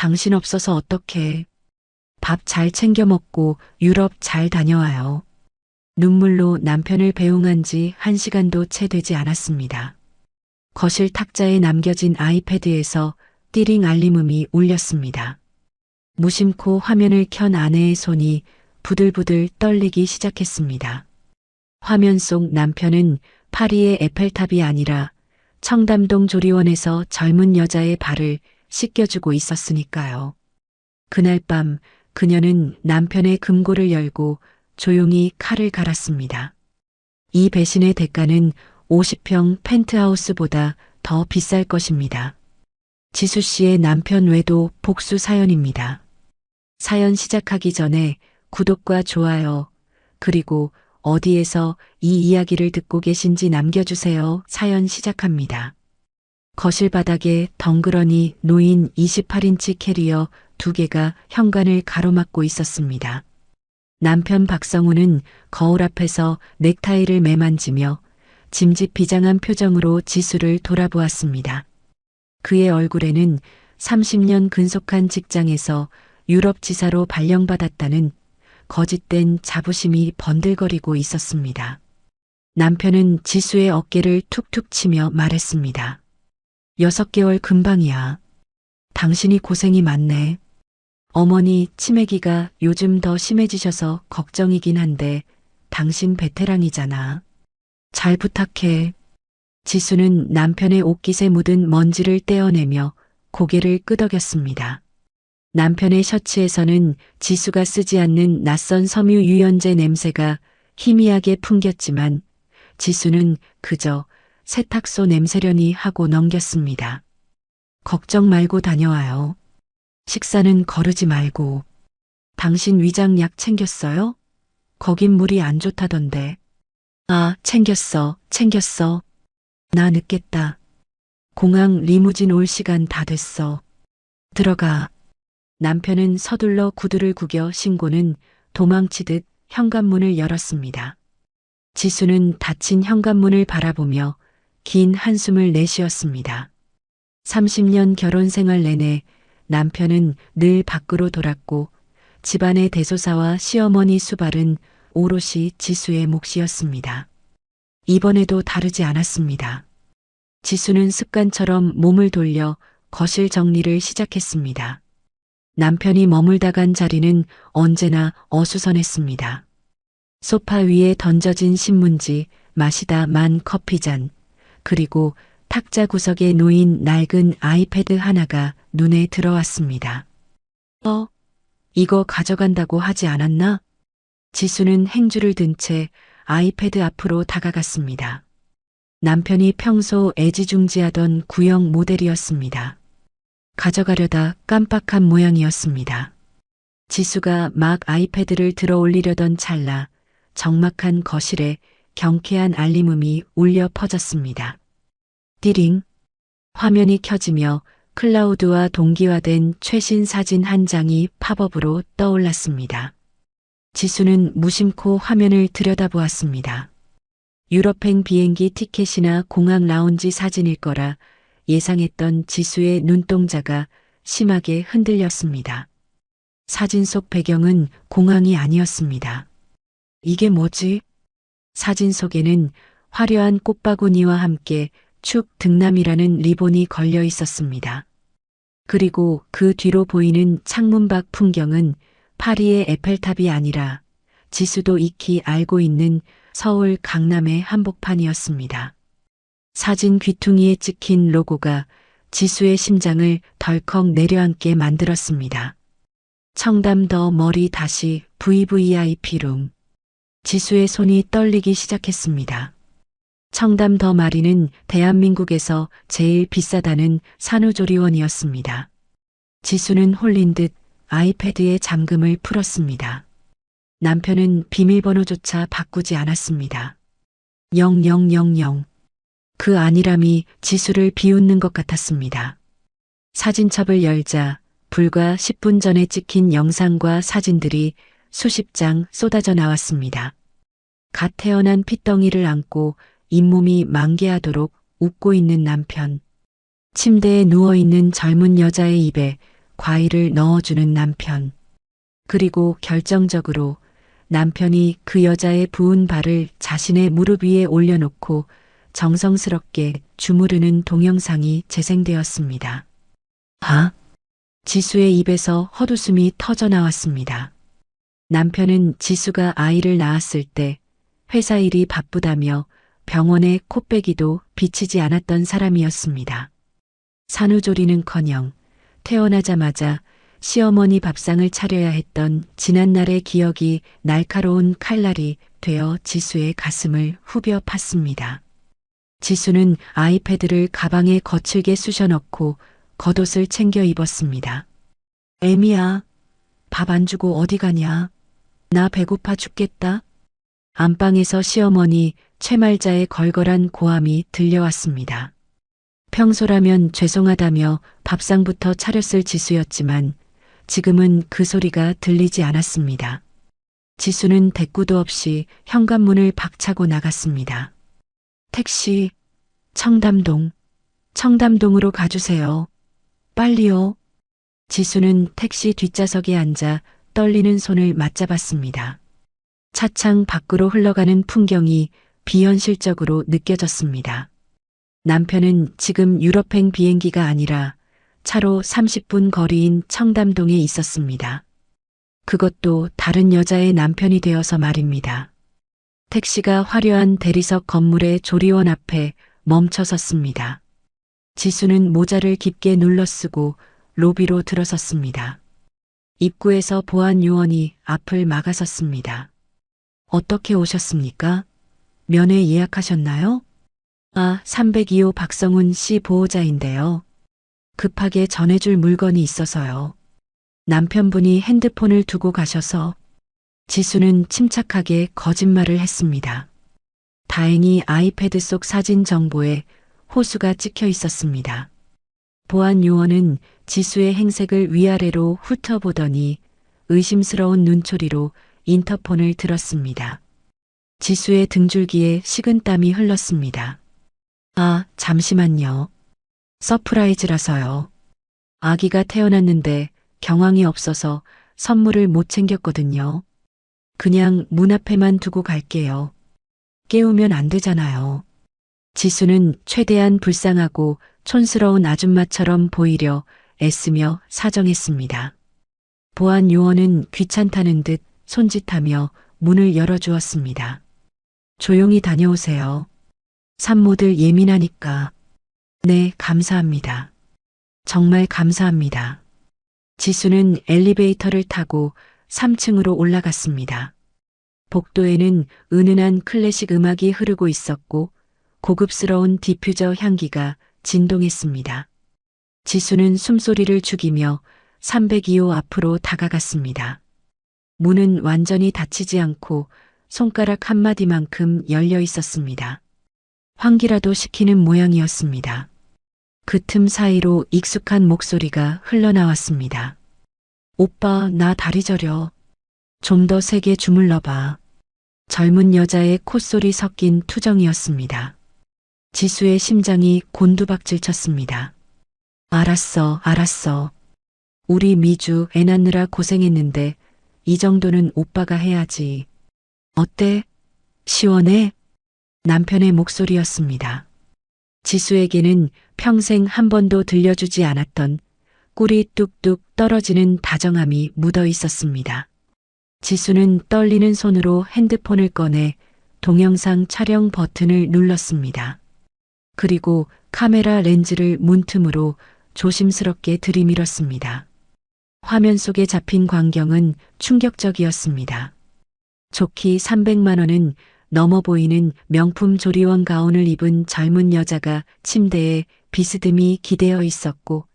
당신 없어서 어떡해. 밥 잘 챙겨 먹고 유럽 잘 다녀와요. 눈물로 남편을 배웅한 지 1시간도 채 되지 않았습니다. 거실 탁자에 남겨진 아이패드에서 띠링 알림음이 울렸습니다. 무심코 화면을 켠 아내의 손이 부들부들 떨리기 시작했습니다. 화면 속 남편은 파리의 에펠탑이 아니라 청담동 조리원에서 젊은 여자의 발을 씻겨주고 있었으니까요. 그날 밤 그녀는 남편의 금고를 열고 조용히 칼을 갈았습니다. 이 배신의 대가는 50평 펜트하우스보다 더 비쌀 것입니다. 지수 씨의 남편 외도 복수 사연입니다. 사연 시작하기 전에 구독과 좋아요, 그리고 어디에서 이 이야기를 듣고 계신지 남겨주세요. 사연 시작합니다. 거실 바닥에 덩그러니 놓인 28인치 캐리어 2개가 현관을 가로막고 있었습니다. 남편 박성우는 거울 앞에서 넥타이를 매만지며 짐짓비장한 표정으로 지수를 돌아보았습니다. 그의 얼굴에는 30년 근속한 직장에서 유럽 지사로 발령받았다는 거짓된 자부심이 번들거리고 있었습니다. 남편은 지수의 어깨를 툭툭 치며 말했습니다. 6개월 금방이야. 당신이 고생이 많네. 어머니 치매기가 요즘 더 심해지셔서 걱정이긴 한데 당신 베테랑이잖아. 잘 부탁해. 지수는 남편의 옷깃에 묻은 먼지를 떼어내며 고개를 끄덕였습니다. 남편의 셔츠에서는 지수가 쓰지 않는 낯선 섬유 유연제 냄새가 희미하게 풍겼지만 지수는 그저 세탁소 냄새려니 하고 넘겼습니다. 걱정 말고 다녀와요. 식사는 거르지 말고. 당신 위장약 챙겼어요? 거긴 물이 안 좋다던데. 아, 챙겼어. 나 늦겠다. 공항 리무진 올 시간 다 됐어. 들어가. 남편은 서둘러 구두를 구겨 신고는 도망치듯 현관문을 열었습니다. 지수는 닫힌 현관문을 바라보며 긴 한숨을 내쉬었습니다. 30년 결혼 생활 내내 남편은 늘 밖으로 돌았고 집안의 대소사와 시어머니 수발은 오롯이 지수의 몫이었습니다. 이번에도 다르지 않았습니다. 지수는 습관처럼 몸을 돌려 거실 정리를 시작했습니다. 남편이 머물다 간 자리는 언제나 어수선했습니다. 소파 위에 던져진 신문지, 마시다 만 커피잔, 그리고 탁자 구석에 놓인 낡은 아이패드 하나가 눈에 들어왔습니다. 이거 가져간다고 하지 않았나? 지수는 행주를 든 채 아이패드 앞으로 다가갔습니다. 남편이 평소 애지중지하던 구형 모델이었습니다. 가져가려다 깜빡한 모양이었습니다. 지수가 막 아이패드를 들어 올리려던 찰나 적막한 거실에 경쾌한 알림음이 울려 퍼졌습니다. 띠링. 화면이 켜지며 클라우드와 동기화된 최신 사진 한 장이 팝업으로 떠올랐습니다. 지수는 무심코 화면을 들여다보았습니다. 유럽행 비행기 티켓이나 공항 라운지 사진일 거라 예상했던 지수의 눈동자가 심하게 흔들렸습니다. 사진 속 배경은 공항이 아니었습니다. 이게 뭐지? 사진 속에는 화려한 꽃바구니와 함께 축 등남이라는 리본이 걸려 있었습니다. 그리고 그 뒤로 보이는 창문 밖 풍경은 파리의 에펠탑이 아니라 지수도 익히 알고 있는 서울 강남의 한복판이었습니다. 사진 귀퉁이에 찍힌 로고가 지수의 심장을 덜컥 내려앉게 만들었습니다. 청담 더 머리 다시 VVIP룸. 지수의 손이 떨리기 시작했습니다. 청담 더 마리는 대한민국에서 제일 비싸다는 산후조리원이었습니다. 지수는 홀린 듯 아이패드의 잠금을 풀었습니다. 남편은 비밀번호조차 바꾸지 않았습니다. 0000. 그 안일함이 지수를 비웃는 것 같았습니다. 사진첩을 열자 불과 10분 전에 찍힌 영상과 사진들이 수십 장 쏟아져 나왔습니다. 갓 태어난 핏덩이를 안고 잇몸이 만개하도록 웃고 있는 남편. 침대에 누워있는 젊은 여자의 입에 과일을 넣어주는 남편. 그리고 결정적으로 남편이 그 여자의 부은 발을 자신의 무릎 위에 올려놓고 정성스럽게 주무르는 동영상이 재생되었습니다. 아, 지수의 입에서 헛웃음이 터져 나왔습니다. 남편은 지수가 아이를 낳았을 때 회사 일이 바쁘다며 병원에 코빼기도 비치지 않았던 사람이었습니다. 산후조리는커녕 태어나자마자 시어머니 밥상을 차려야 했던 지난날의 기억이 날카로운 칼날이 되어 지수의 가슴을 후벼 팠습니다. 지수는 아이패드를 가방에 거칠게 쑤셔넣고 겉옷을 챙겨 입었습니다. 애미야, 밥 안 주고 어디 가냐? 나 배고파 죽겠다. 안방에서 시어머니 채말자의 걸걸한 고함이 들려왔습니다. 평소라면 죄송하다며 밥상부터 차렸을 지수였지만 지금은 그 소리가 들리지 않았습니다. 지수는 대꾸도 없이 현관문을 박차고 나갔습니다. 택시, 청담동으로 가주세요. 빨리요. 지수는 택시 뒷좌석에 앉아 떨리는 손을 맞잡았습니다. 차창 밖으로 흘러가는 풍경이 비현실적으로 느껴졌습니다. 남편은 지금 유럽행 비행기가 아니라 차로 30분 거리인 청담동에 있었습니다. 그것도 다른 여자의 남편이 되어서 말입니다. 택시가 화려한 대리석 건물의 조리원 앞에 멈춰 섰습니다. 지수는 모자를 깊게 눌러쓰고 로비로 들어섰습니다. 입구에서 보안 요원이 앞을 막아섰습니다. 어떻게 오셨습니까? 면회 예약하셨나요? 302호 박성훈 씨 보호자인데요. 급하게 전해줄 물건이 있어서요. 남편분이 핸드폰을 두고 가셔서. 지수는 침착하게 거짓말을 했습니다. 다행히 아이패드 속 사진 정보에 호수가 찍혀 있었습니다. 보안 요원은 지수의 행색을 위아래로 훑어보더니 의심스러운 눈초리로 인터폰을 들었습니다. 지수의 등줄기에 식은땀이 흘렀습니다. 잠시만요. 서프라이즈라서요. 아기가 태어났는데 경황이 없어서 선물을 못 챙겼거든요. 그냥 문 앞에만 두고 갈게요. 깨우면 안 되잖아요. 지수는 최대한 불쌍하고 촌스러운 아줌마처럼 보이려 애쓰며 사정했습니다. 보안 요원은 귀찮다는 듯 손짓하며 문을 열어주었습니다. 조용히 다녀오세요. 산모들 예민하니까. 네, 감사합니다. 정말 감사합니다. 지수는 엘리베이터를 타고 3층으로 올라갔습니다. 복도에는 은은한 클래식 음악이 흐르고 있었고 고급스러운 디퓨저 향기가 진동했습니다. 지수는 숨소리를 죽이며 302호 앞으로 다가갔습니다. 문은 완전히 닫히지 않고 손가락 한마디만큼 열려 있었습니다. 환기라도 시키는 모양이었습니다. 그 틈 사이로 익숙한 목소리가 흘러나왔습니다. 오빠, 나 다리 저려. 좀 더 세게 주물러봐. 젊은 여자의 콧소리 섞인 투정이었습니다. 지수의 심장이 곤두박질 쳤습니다. 알았어. 우리 미주 애 낳느라 고생했는데 이 정도는 오빠가 해야지. 어때? 시원해? 남편의 목소리였습니다. 지수에게는 평생 한 번도 들려주지 않았던 꿀이 뚝뚝 떨어지는 다정함이 묻어 있었습니다. 지수는 떨리는 손으로 핸드폰을 꺼내 동영상 촬영 버튼을 눌렀습니다. 그리고 카메라 렌즈를 문틈으로 조심스럽게 들이밀었습니다. 화면 속에 잡힌 광경은 충격적이었습니다. 좋기 300만 원은 넘어 보이는 명품 조리원 가운을 입은 젊은 여자가 침대에 비스듬히 기대어 있었고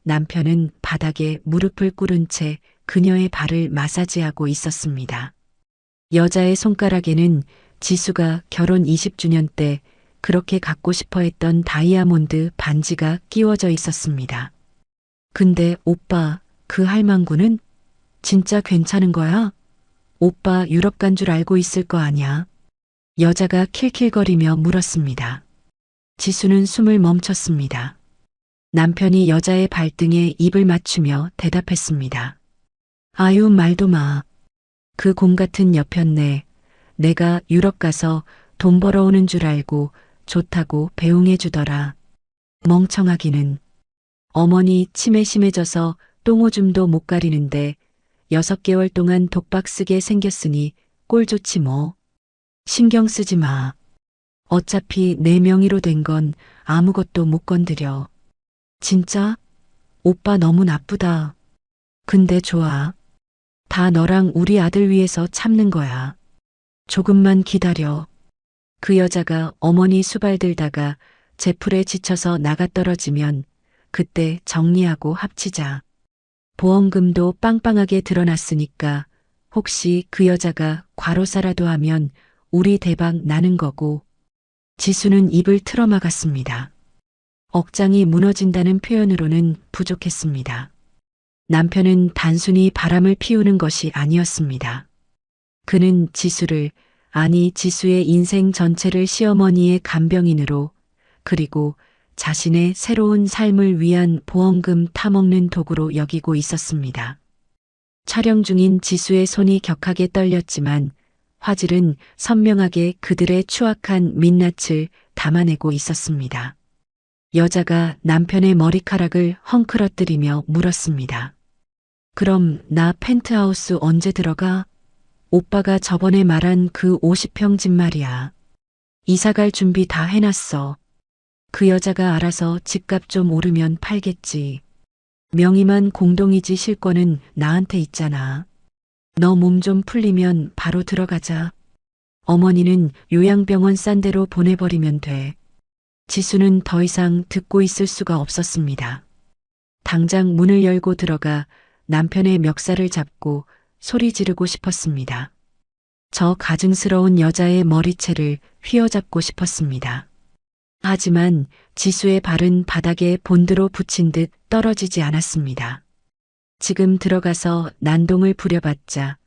남편은 바닥에 무릎을 꿇은 채 그녀의 발을 마사지하고 있었습니다. 여자의 손가락에는 지수가 결혼 20주년 때 그렇게 갖고 싶어 했던 다이아몬드 반지가 끼워져 있었습니다. 근데 오빠, 그 할망구는 진짜 괜찮은 거야? 오빠 유럽 간 줄 알고 있을 거 아냐? 여자가 킬킬거리며 물었습니다. 지수는 숨을 멈췄습니다. 남편이 여자의 발등에 입을 맞추며 대답했습니다. 아유, 말도 마. 그 곰 같은 여편네. 내가 유럽 가서 돈 벌어오는 줄 알고 좋다고 배웅해 주더라. 멍청하기는. 어머니 치매 심해져서 똥오줌도 못 가리는데 6개월 동안 독박 쓰게 생겼으니 꼴 좋지 뭐. 신경 쓰지 마. 어차피 내 명의로 된 건 아무것도 못 건드려. 진짜? 오빠 너무 나쁘다. 근데 좋아. 다 너랑 우리 아들 위해서 참는 거야. 조금만 기다려. 그 여자가 어머니 수발 들다가 제풀에 지쳐서 나가떨어지면 그때 정리하고 합치자. 보험금도 빵빵하게 드러났으니까 혹시 그 여자가 과로사라도 하면 우리 대박 나는 거고. 지수는 입을 틀어막았습니다. 억장이 무너진다는 표현으로는 부족했습니다. 남편은 단순히 바람을 피우는 것이 아니었습니다. 그는 지수를, 아니 지수의 인생 전체를 시어머니의 간병인으로, 그리고 자신의 새로운 삶을 위한 보험금 타먹는 도구로 여기고 있었습니다. 촬영 중인 지수의 손이 격하게 떨렸지만 화질은 선명하게 그들의 추악한 민낯을 담아내고 있었습니다. 여자가 남편의 머리카락을 헝클어뜨리며 물었습니다. 그럼 나 펜트하우스 언제 들어가? 오빠가 저번에 말한 그 50평 집 말이야. 이사갈 준비 다 해놨어. 그 여자가 알아서 집값 좀 오르면 팔겠지. 명의만 공동이지 실권은 나한테 있잖아. 너 몸 좀 풀리면 바로 들어가자. 어머니는 요양병원 싼 데로 보내버리면 돼. 지수는 더 이상 듣고 있을 수가 없었습니다. 당장 문을 열고 들어가 남편의 멱살을 잡고 소리 지르고 싶었습니다. 저 가증스러운 여자의 머리채를 휘어잡고 싶었습니다. 하지만 지수의 발은 바닥에 본드로 붙인 듯 떨어지지 않았습니다. 지금 들어가서 난동을 부려봤자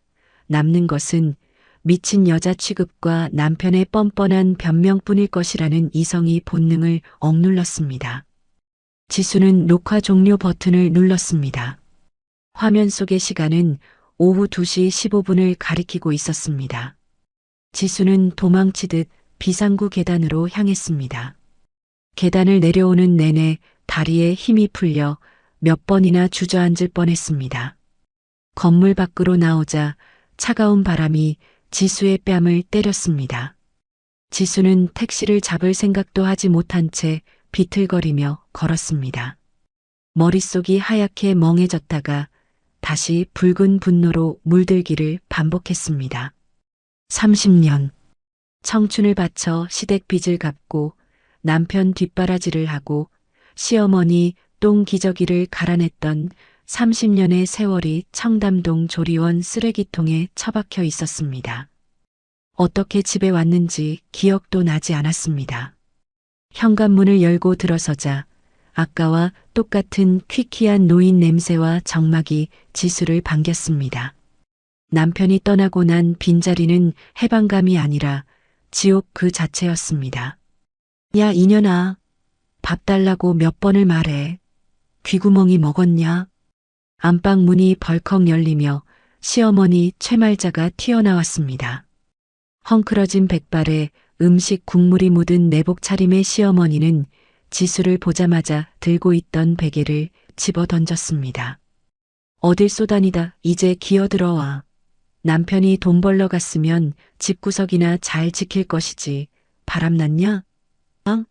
남는 것은 미친 여자 취급과 남편의 뻔뻔한 변명뿐일 것이라는 이성이 본능을 억눌렀습니다. 지수는 녹화 종료 버튼을 눌렀습니다. 화면 속의 시간은 오후 2시 15분을 가리키고 있었습니다. 지수는 도망치듯 비상구 계단으로 향했습니다. 계단을 내려오는 내내 다리에 힘이 풀려 몇 번이나 주저앉을 뻔했습니다. 건물 밖으로 나오자 차가운 바람이 지수의 뺨을 때렸습니다. 지수는 택시를 잡을 생각도 하지 못한 채 비틀거리며 걸었습니다. 머릿속이 하얗게 멍해졌다가 다시 붉은 분노로 물들기를 반복했습니다. 30년. 청춘을 바쳐 시댁 빚을 갚고 남편 뒷바라지를 하고 시어머니 똥 기저귀를 갈아냈던 30년의 세월이 청담동 조리원 쓰레기통에 처박혀 있었습니다. 어떻게 집에 왔는지 기억도 나지 않았습니다. 현관문을 열고 들어서자 아까와 똑같은 퀴퀴한 노인 냄새와 정막이 지수를 반겼습니다. 남편이 떠나고 난 빈자리는 해방감이 아니라 지옥 그 자체였습니다. 야, 이년아. 밥 달라고 몇 번을 말해. 귀구멍이 먹었냐? 안방 문이 벌컥 열리며 시어머니 최말자가 튀어나왔습니다. 헝클어진 백발에 음식 국물이 묻은 내복 차림의 시어머니는 지수를 보자마자 들고 있던 베개를 집어 던졌습니다. 어딜 쏘다니다 이제 기어들어와. 남편이 돈 벌러 갔으면 집구석이나 잘 지킬 것이지. 바람났냐? 응?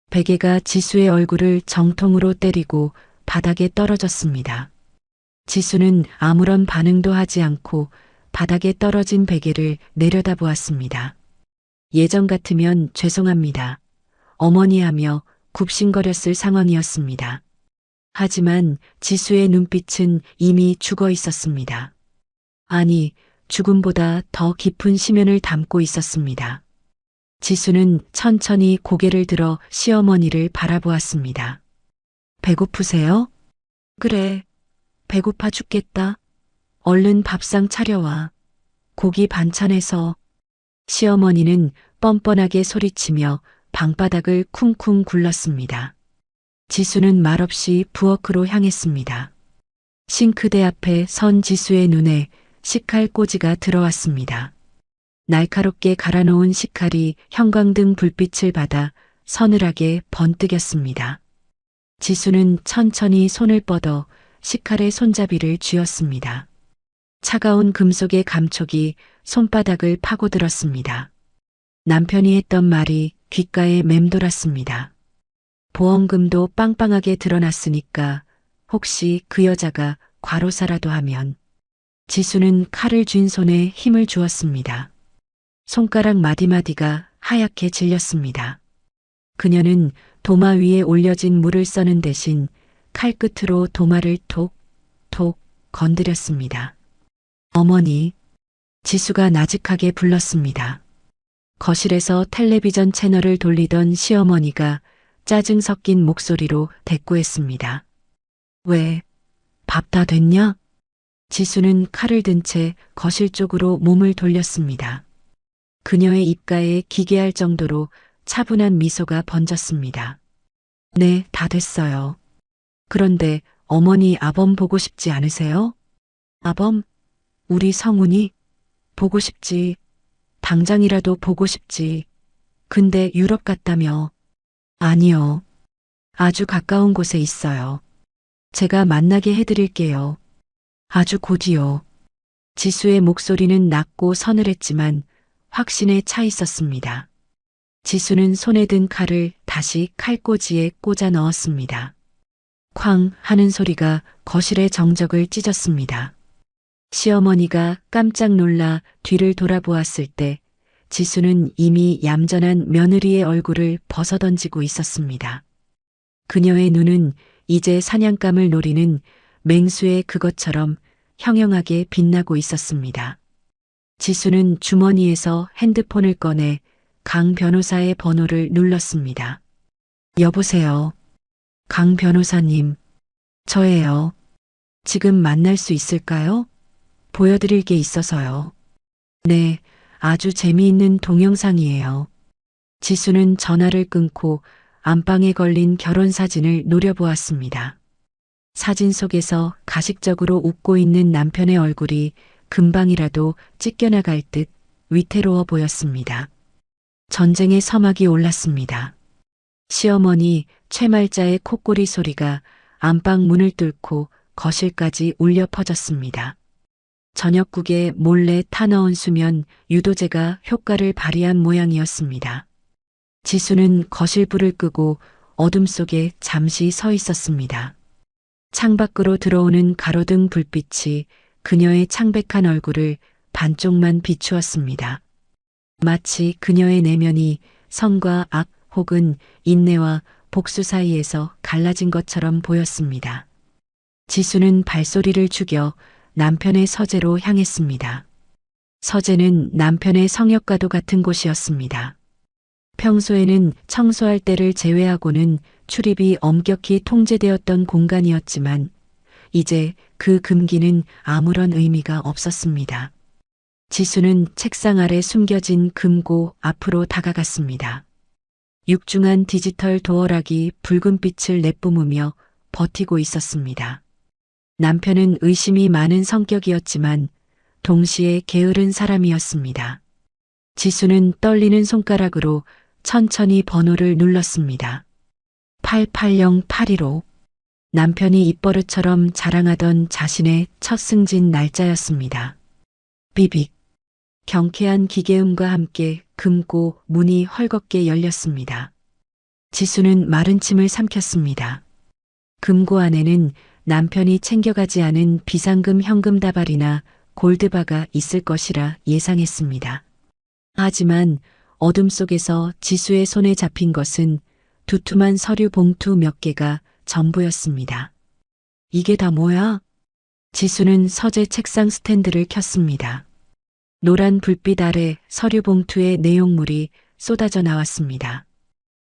베개가 지수의 얼굴을 정통으로 때리고 바닥에 떨어졌습니다. 지수는 아무런 반응도 하지 않고 바닥에 떨어진 베개를 내려다보았습니다. 예전 같으면 죄송합니다. 어머니 하며 굽신거렸을 상황이었습니다. 하지만 지수의 눈빛은 이미 죽어 있었습니다. 아니, 죽음보다 더 깊은 심연을 담고 있었습니다. 지수는 천천히 고개를 들어 시어머니를 바라보았습니다. 배고프세요? 그래, 배고파 죽겠다. 얼른 밥상 차려와. 고기 반찬해서. 시어머니는 뻔뻔하게 소리치며 방바닥을 쿵쿵 굴렀습니다. 지수는 말없이 부엌으로 향했습니다. 싱크대 앞에 선 지수의 눈에 식칼 꽂이가 들어왔습니다. 날카롭게 갈아놓은 식칼이 형광등 불빛을 받아 서늘하게 번뜩였습니다. 지수는 천천히 손을 뻗어 식칼의 손잡이를 쥐었습니다. 차가운 금속의 감촉이 손바닥을 파고들었습니다. 남편이 했던 말이 귓가에 맴돌았습니다. 보험금도 빵빵하게 드러났으니까 혹시 그 여자가 과로사라도 하면. 지수는 칼을 쥔 손에 힘을 주었습니다. 손가락 마디마디가 하얗게 질렸습니다. 그녀는 도마 위에 올려진 물을 써는 대신 칼끝으로 도마를 톡톡 건드렸습니다. 어머니, 지수가 나직하게 불렀습니다. 거실에서 텔레비전 채널을 돌리던 시어머니가 짜증 섞인 목소리로 대꾸했습니다. 왜? 밥 다 됐냐? 지수는 칼을 든 채 거실 쪽으로 몸을 돌렸습니다. 그녀의 입가에 기괴할 정도로 차분한 미소가 번졌습니다. 네, 다 됐어요. 그런데 어머니 아범 보고 싶지 않으세요? 아범? 우리 성훈이? 보고 싶지. 당장이라도 보고 싶지. 근데 유럽 갔다며. 아니요. 아주 가까운 곳에 있어요. 제가 만나게 해드릴게요. 아주 곧이요. 지수의 목소리는 낮고 서늘했지만 확신에 차 있었습니다. 지수는 손에 든 칼을 다시 칼꽂이에 꽂아 넣었습니다. 쾅 하는 소리가 거실의 정적을 찢었습니다. 시어머니가 깜짝 놀라 뒤를 돌아보았을 때 지수는 이미 얌전한 며느리의 얼굴을 벗어던지고 있었습니다. 그녀의 눈은 이제 사냥감을 노리는 맹수의 그것처럼 형형하게 빛나고 있었습니다. 지수는 주머니에서 핸드폰을 꺼내 강 변호사의 번호를 눌렀습니다. 여보세요. 강 변호사님. 저예요. 지금 만날 수 있을까요? 보여드릴 게 있어서요. 네, 아주 재미있는 동영상이에요. 지수는 전화를 끊고 안방에 걸린 결혼사진을 노려보았습니다. 사진 속에서 가식적으로 웃고 있는 남편의 얼굴이 금방이라도 찢겨나갈 듯 위태로워 보였습니다. 전쟁의 서막이 올랐습니다. 시어머니 최말자의 콧소리 소리가 안방 문을 뚫고 거실까지 울려 퍼졌습니다. 저녁국에 몰래 타넣은 수면 유도제가 효과를 발휘한 모양이었습니다. 지수는 거실 불을 끄고 어둠 속에 잠시 서 있었습니다. 창밖으로 들어오는 가로등 불빛이 그녀의 창백한 얼굴을 반쪽만 비추었습니다. 마치 그녀의 내면이 선과 악 혹은 인내와 복수 사이에서 갈라진 것처럼 보였습니다. 지수는 발소리를 죽여 남편의 서재로 향했습니다. 서재는 남편의 성역과도 같은 곳이었습니다. 평소에는 청소할 때를 제외하고는 출입이 엄격히 통제되었던 공간이었지만 이제 그 금기는 아무런 의미가 없었습니다. 지수는 책상 아래 숨겨진 금고 앞으로 다가갔습니다. 육중한 디지털 도어락이 붉은 빛을 내뿜으며 버티고 있었습니다. 남편은 의심이 많은 성격이었지만 동시에 게으른 사람이었습니다. 지수는 떨리는 손가락으로 천천히 번호를 눌렀습니다. 880815. 남편이 입버릇처럼 자랑하던 자신의 첫 승진 날짜였습니다. 비빅. 경쾌한 기계음과 함께 금고 문이 헐겁게 열렸습니다. 지수는 마른 침을 삼켰습니다. 금고 안에는 남편이 챙겨가지 않은 비상금 현금 다발이나 골드바가 있을 것이라 예상했습니다. 하지만 어둠 속에서 지수의 손에 잡힌 것은 두툼한 서류 봉투 몇 개가 전부였습니다. 이게 다 뭐야? 지수는 서재 책상 스탠드를 켰습니다. 노란 불빛 아래 서류 봉투의 내용물이 쏟아져 나왔습니다.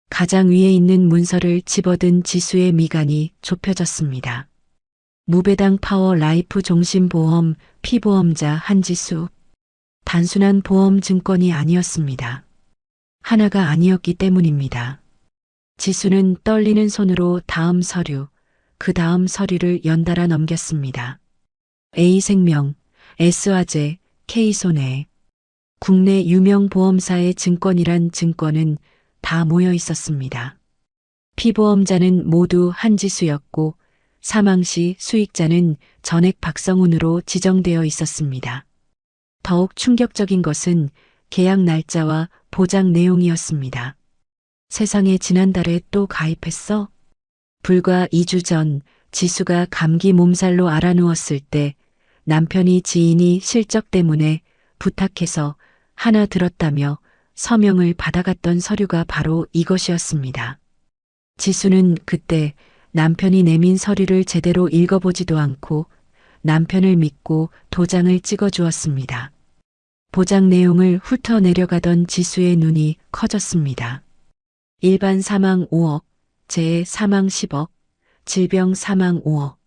가장 위에 있는 문서를 집어든 지수의 미간이 좁혀졌습니다. 무배당 파워 라이프 종신보험 피보험자 한지수. 단순한 보험 증권이 아니었습니다. 하나가 아니었기 때문입니다. 지수는 떨리는 손으로 다음 서류, 그 다음 서류를 연달아 넘겼습니다. A생명, S화재, K손해. 국내 유명 보험사의 증권이란 증권은 다 모여 있었습니다. 피보험자는 모두 한지수였고 사망 시 수익자는 전액 박성훈으로 지정되어 있었습니다. 더욱 충격적인 것은 계약 날짜와 보장 내용이었습니다. 세상에 지난달에 또 가입했어? 불과 2주 전 지수가 감기 몸살로 알아누웠을 때 남편이 지인이 실적 때문에 부탁해서 하나 들었다며 서명을 받아갔던 서류가 바로 이것이었습니다. 지수는 그때 남편이 내민 서류를 제대로 읽어보지도 않고 남편을 믿고 도장을 찍어주었습니다. 보장 내용을 훑어 내려가던 지수의 눈이 커졌습니다. 일반 사망 5억, 재해 사망 10억, 질병 사망 5억.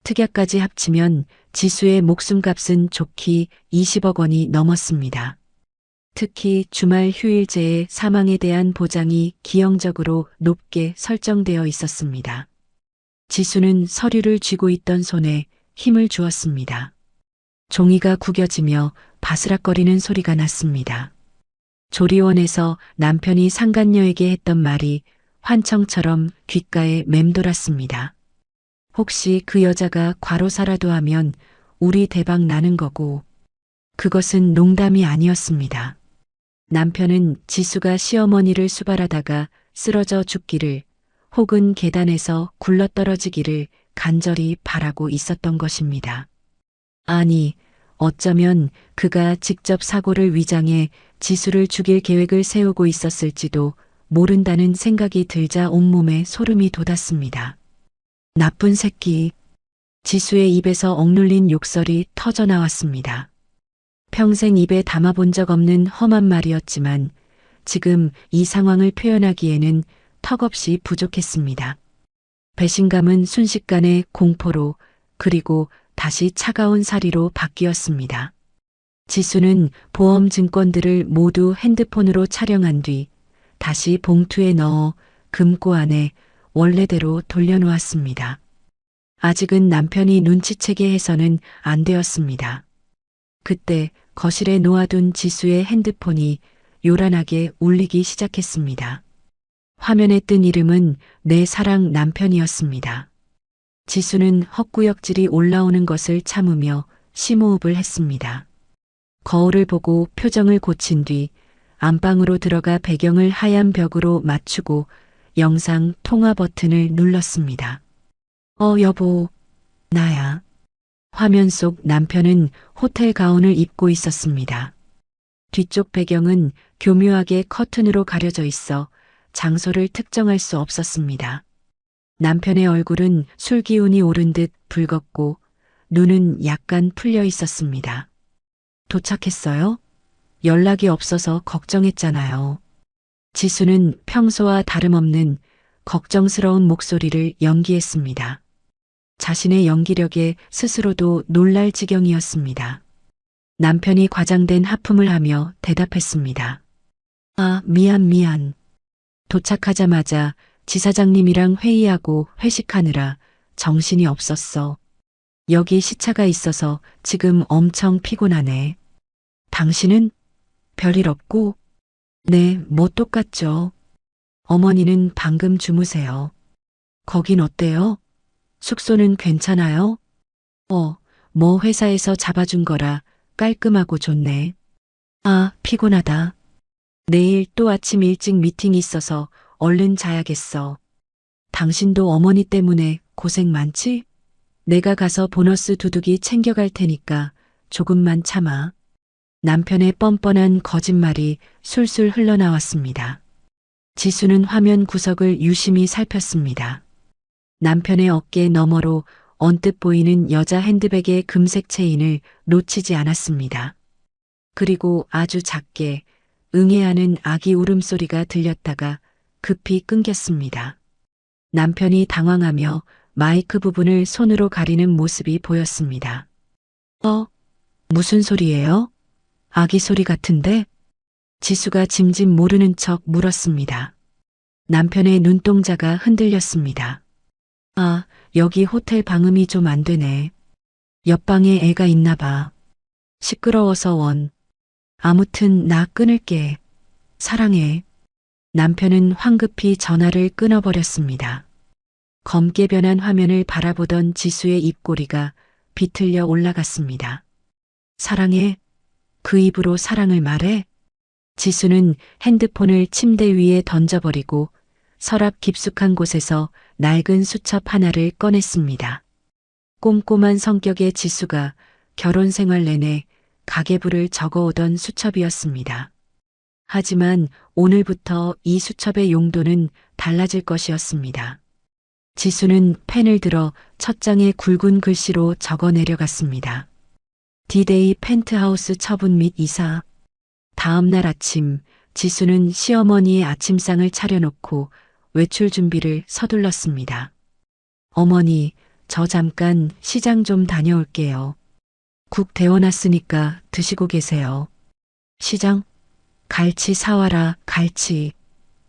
특약까지 합치면 지수의 목숨값은 좋기 20억 원이 넘었습니다. 특히 주말 휴일제의 사망에 대한 보장이 기형적으로 높게 설정되어 있었습니다. 지수는 서류를 쥐고 있던 손에 힘을 주었습니다. 종이가 구겨지며 바스락거리는 소리가 났습니다. 조리원에서 남편이 상간녀에게 했던 말이 환청처럼 귓가에 맴돌았습니다. 혹시 그 여자가 과로사라도 하면 우리 대박 나는 거고. 그것은 농담이 아니었습니다. 남편은 지수가 시어머니를 수발하다가 쓰러져 죽기를 혹은 계단에서 굴러떨어지기를 간절히 바라고 있었던 것입니다. 아니, 어쩌면 그가 직접 사고를 위장해 지수를 죽일 계획을 세우고 있었을지도 모른다는 생각이 들자 온몸에 소름이 돋았습니다. 나쁜 새끼. 지수의 입에서 억눌린 욕설이 터져 나왔습니다. 평생 입에 담아본 적 없는 험한 말이었지만 지금 이 상황을 표현하기에는 턱없이 부족했습니다. 배신감은 순식간에 공포로 그리고 다시 차가운 사리로 바뀌었습니다. 지수는 보험 증권들을 모두 핸드폰으로 촬영한 뒤 다시 봉투에 넣어 금고 안에 원래대로 돌려놓았습니다. 아직은 남편이 눈치채게 해서는 안 되었습니다. 그때 거실에 놓아둔 지수의 핸드폰이 요란하게 울리기 시작했습니다. 화면에 뜬 이름은 내 사랑 남편이었습니다. 지수는 헛구역질이 올라오는 것을 참으며 심호흡을 했습니다. 거울을 보고 표정을 고친 뒤 안방으로 들어가 배경을 하얀 벽으로 맞추고 영상 통화 버튼을 눌렀습니다. 여보, 나야. 화면 속 남편은 호텔 가운을 입고 있었습니다. 뒤쪽 배경은 교묘하게 커튼으로 가려져 있어 장소를 특정할 수 없었습니다. 남편의 얼굴은 술 기운이 오른 듯 붉었고 눈은 약간 풀려 있었습니다. 도착했어요? 연락이 없어서 걱정했잖아요. 지수는 평소와 다름없는 걱정스러운 목소리를 연기했습니다. 자신의 연기력에 스스로도 놀랄 지경이었습니다. 남편이 과장된 하품을 하며 대답했습니다. 아, 미안. 도착하자마자 지사장님이랑 회의하고 회식하느라 정신이 없었어. 여기 시차가 있어서 지금 엄청 피곤하네. 당신은? 별일 없고? 네, 뭐 똑같죠. 어머니는 방금 주무세요. 거긴 어때요? 숙소는 괜찮아요? 뭐 회사에서 잡아준 거라 깔끔하고 좋네. 아, 피곤하다. 내일 또 아침 일찍 미팅이 있어서 얼른 자야겠어. 당신도 어머니 때문에 고생 많지? 내가 가서 보너스 두둑이 챙겨갈 테니까 조금만 참아. 남편의 뻔뻔한 거짓말이 술술 흘러나왔습니다. 지수는 화면 구석을 유심히 살폈습니다. 남편의 어깨 너머로 언뜻 보이는 여자 핸드백의 금색 체인을 놓치지 않았습니다. 그리고 아주 작게 응애하는 아기 울음소리가 들렸다가 급히 끊겼습니다. 남편이 당황하며 마이크 부분을 손으로 가리는 모습이 보였습니다. 무슨 소리예요? 아기 소리 같은데? 지수가 짐짓 모르는 척 물었습니다. 남편의 눈동자가 흔들렸습니다. 아, 여기 호텔 방음이 좀 안 되네. 옆방에 애가 있나 봐. 시끄러워서 원. 아무튼 나 끊을게. 사랑해. 남편은 황급히 전화를 끊어버렸습니다. 검게 변한 화면을 바라보던 지수의 입꼬리가 비틀려 올라갔습니다. 사랑해? 그 입으로 사랑을 말해? 지수는 핸드폰을 침대 위에 던져버리고 서랍 깊숙한 곳에서 낡은 수첩 하나를 꺼냈습니다. 꼼꼼한 성격의 지수가 결혼 생활 내내 가계부를 적어오던 수첩이었습니다. 하지만 오늘부터 이 수첩의 용도는 달라질 것이었습니다. 지수는 펜을 들어 첫 장에 굵은 글씨로 적어 내려갔습니다. 디데이 펜트하우스 처분 및 이사. 다음 날 아침 지수는 시어머니의 아침상을 차려놓고 외출 준비를 서둘렀습니다. 어머니, 저 잠깐 시장 좀 다녀올게요. 국 데워놨으니까 드시고 계세요. 시장? 갈치 사와라, 갈치.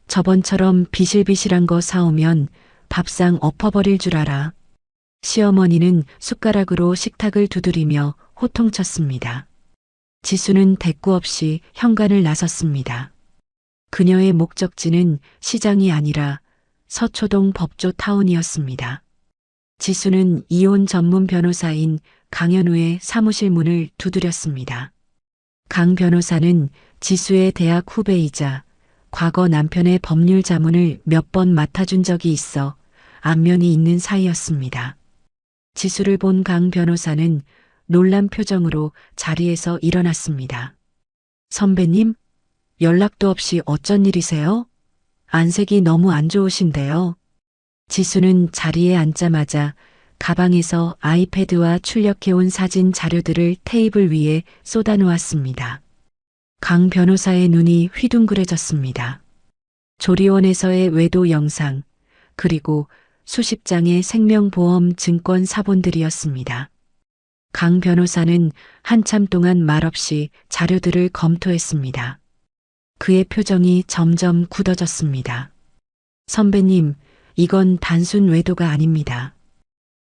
저번처럼 비실비실한 거 사오면 밥상 엎어버릴 줄 알아. 시어머니는 숟가락으로 식탁을 두드리며 호통쳤습니다. 지수는 대꾸 없이 현관을 나섰습니다. 그녀의 목적지는 시장이 아니라 서초동 법조타운이었습니다. 지수는 이혼 전문 변호사인 강현우의 사무실 문을 두드렸습니다. 강 변호사는 지수의 대학 후배이자 과거 남편의 법률 자문을 몇 번 맡아준 적이 있어 안면이 있는 사이였습니다. 지수를 본 강 변호사는 놀란 표정으로 자리에서 일어났습니다. 선배님, 연락도 없이 어쩐 일이세요? 안색이 너무 안 좋으신데요. 지수는 자리에 앉자마자 가방에서 아이패드와 출력해온 사진 자료들을 테이블 위에 쏟아놓았습니다. 강 변호사의 눈이 휘둥그레졌습니다. 조리원에서의 외도 영상, 그리고 수십 장의 생명보험 증권 사본들이었습니다. 강 변호사는 한참 동안 말없이 자료들을 검토했습니다. 그의 표정이 점점 굳어졌습니다. 선배님, 이건 단순 외도가 아닙니다.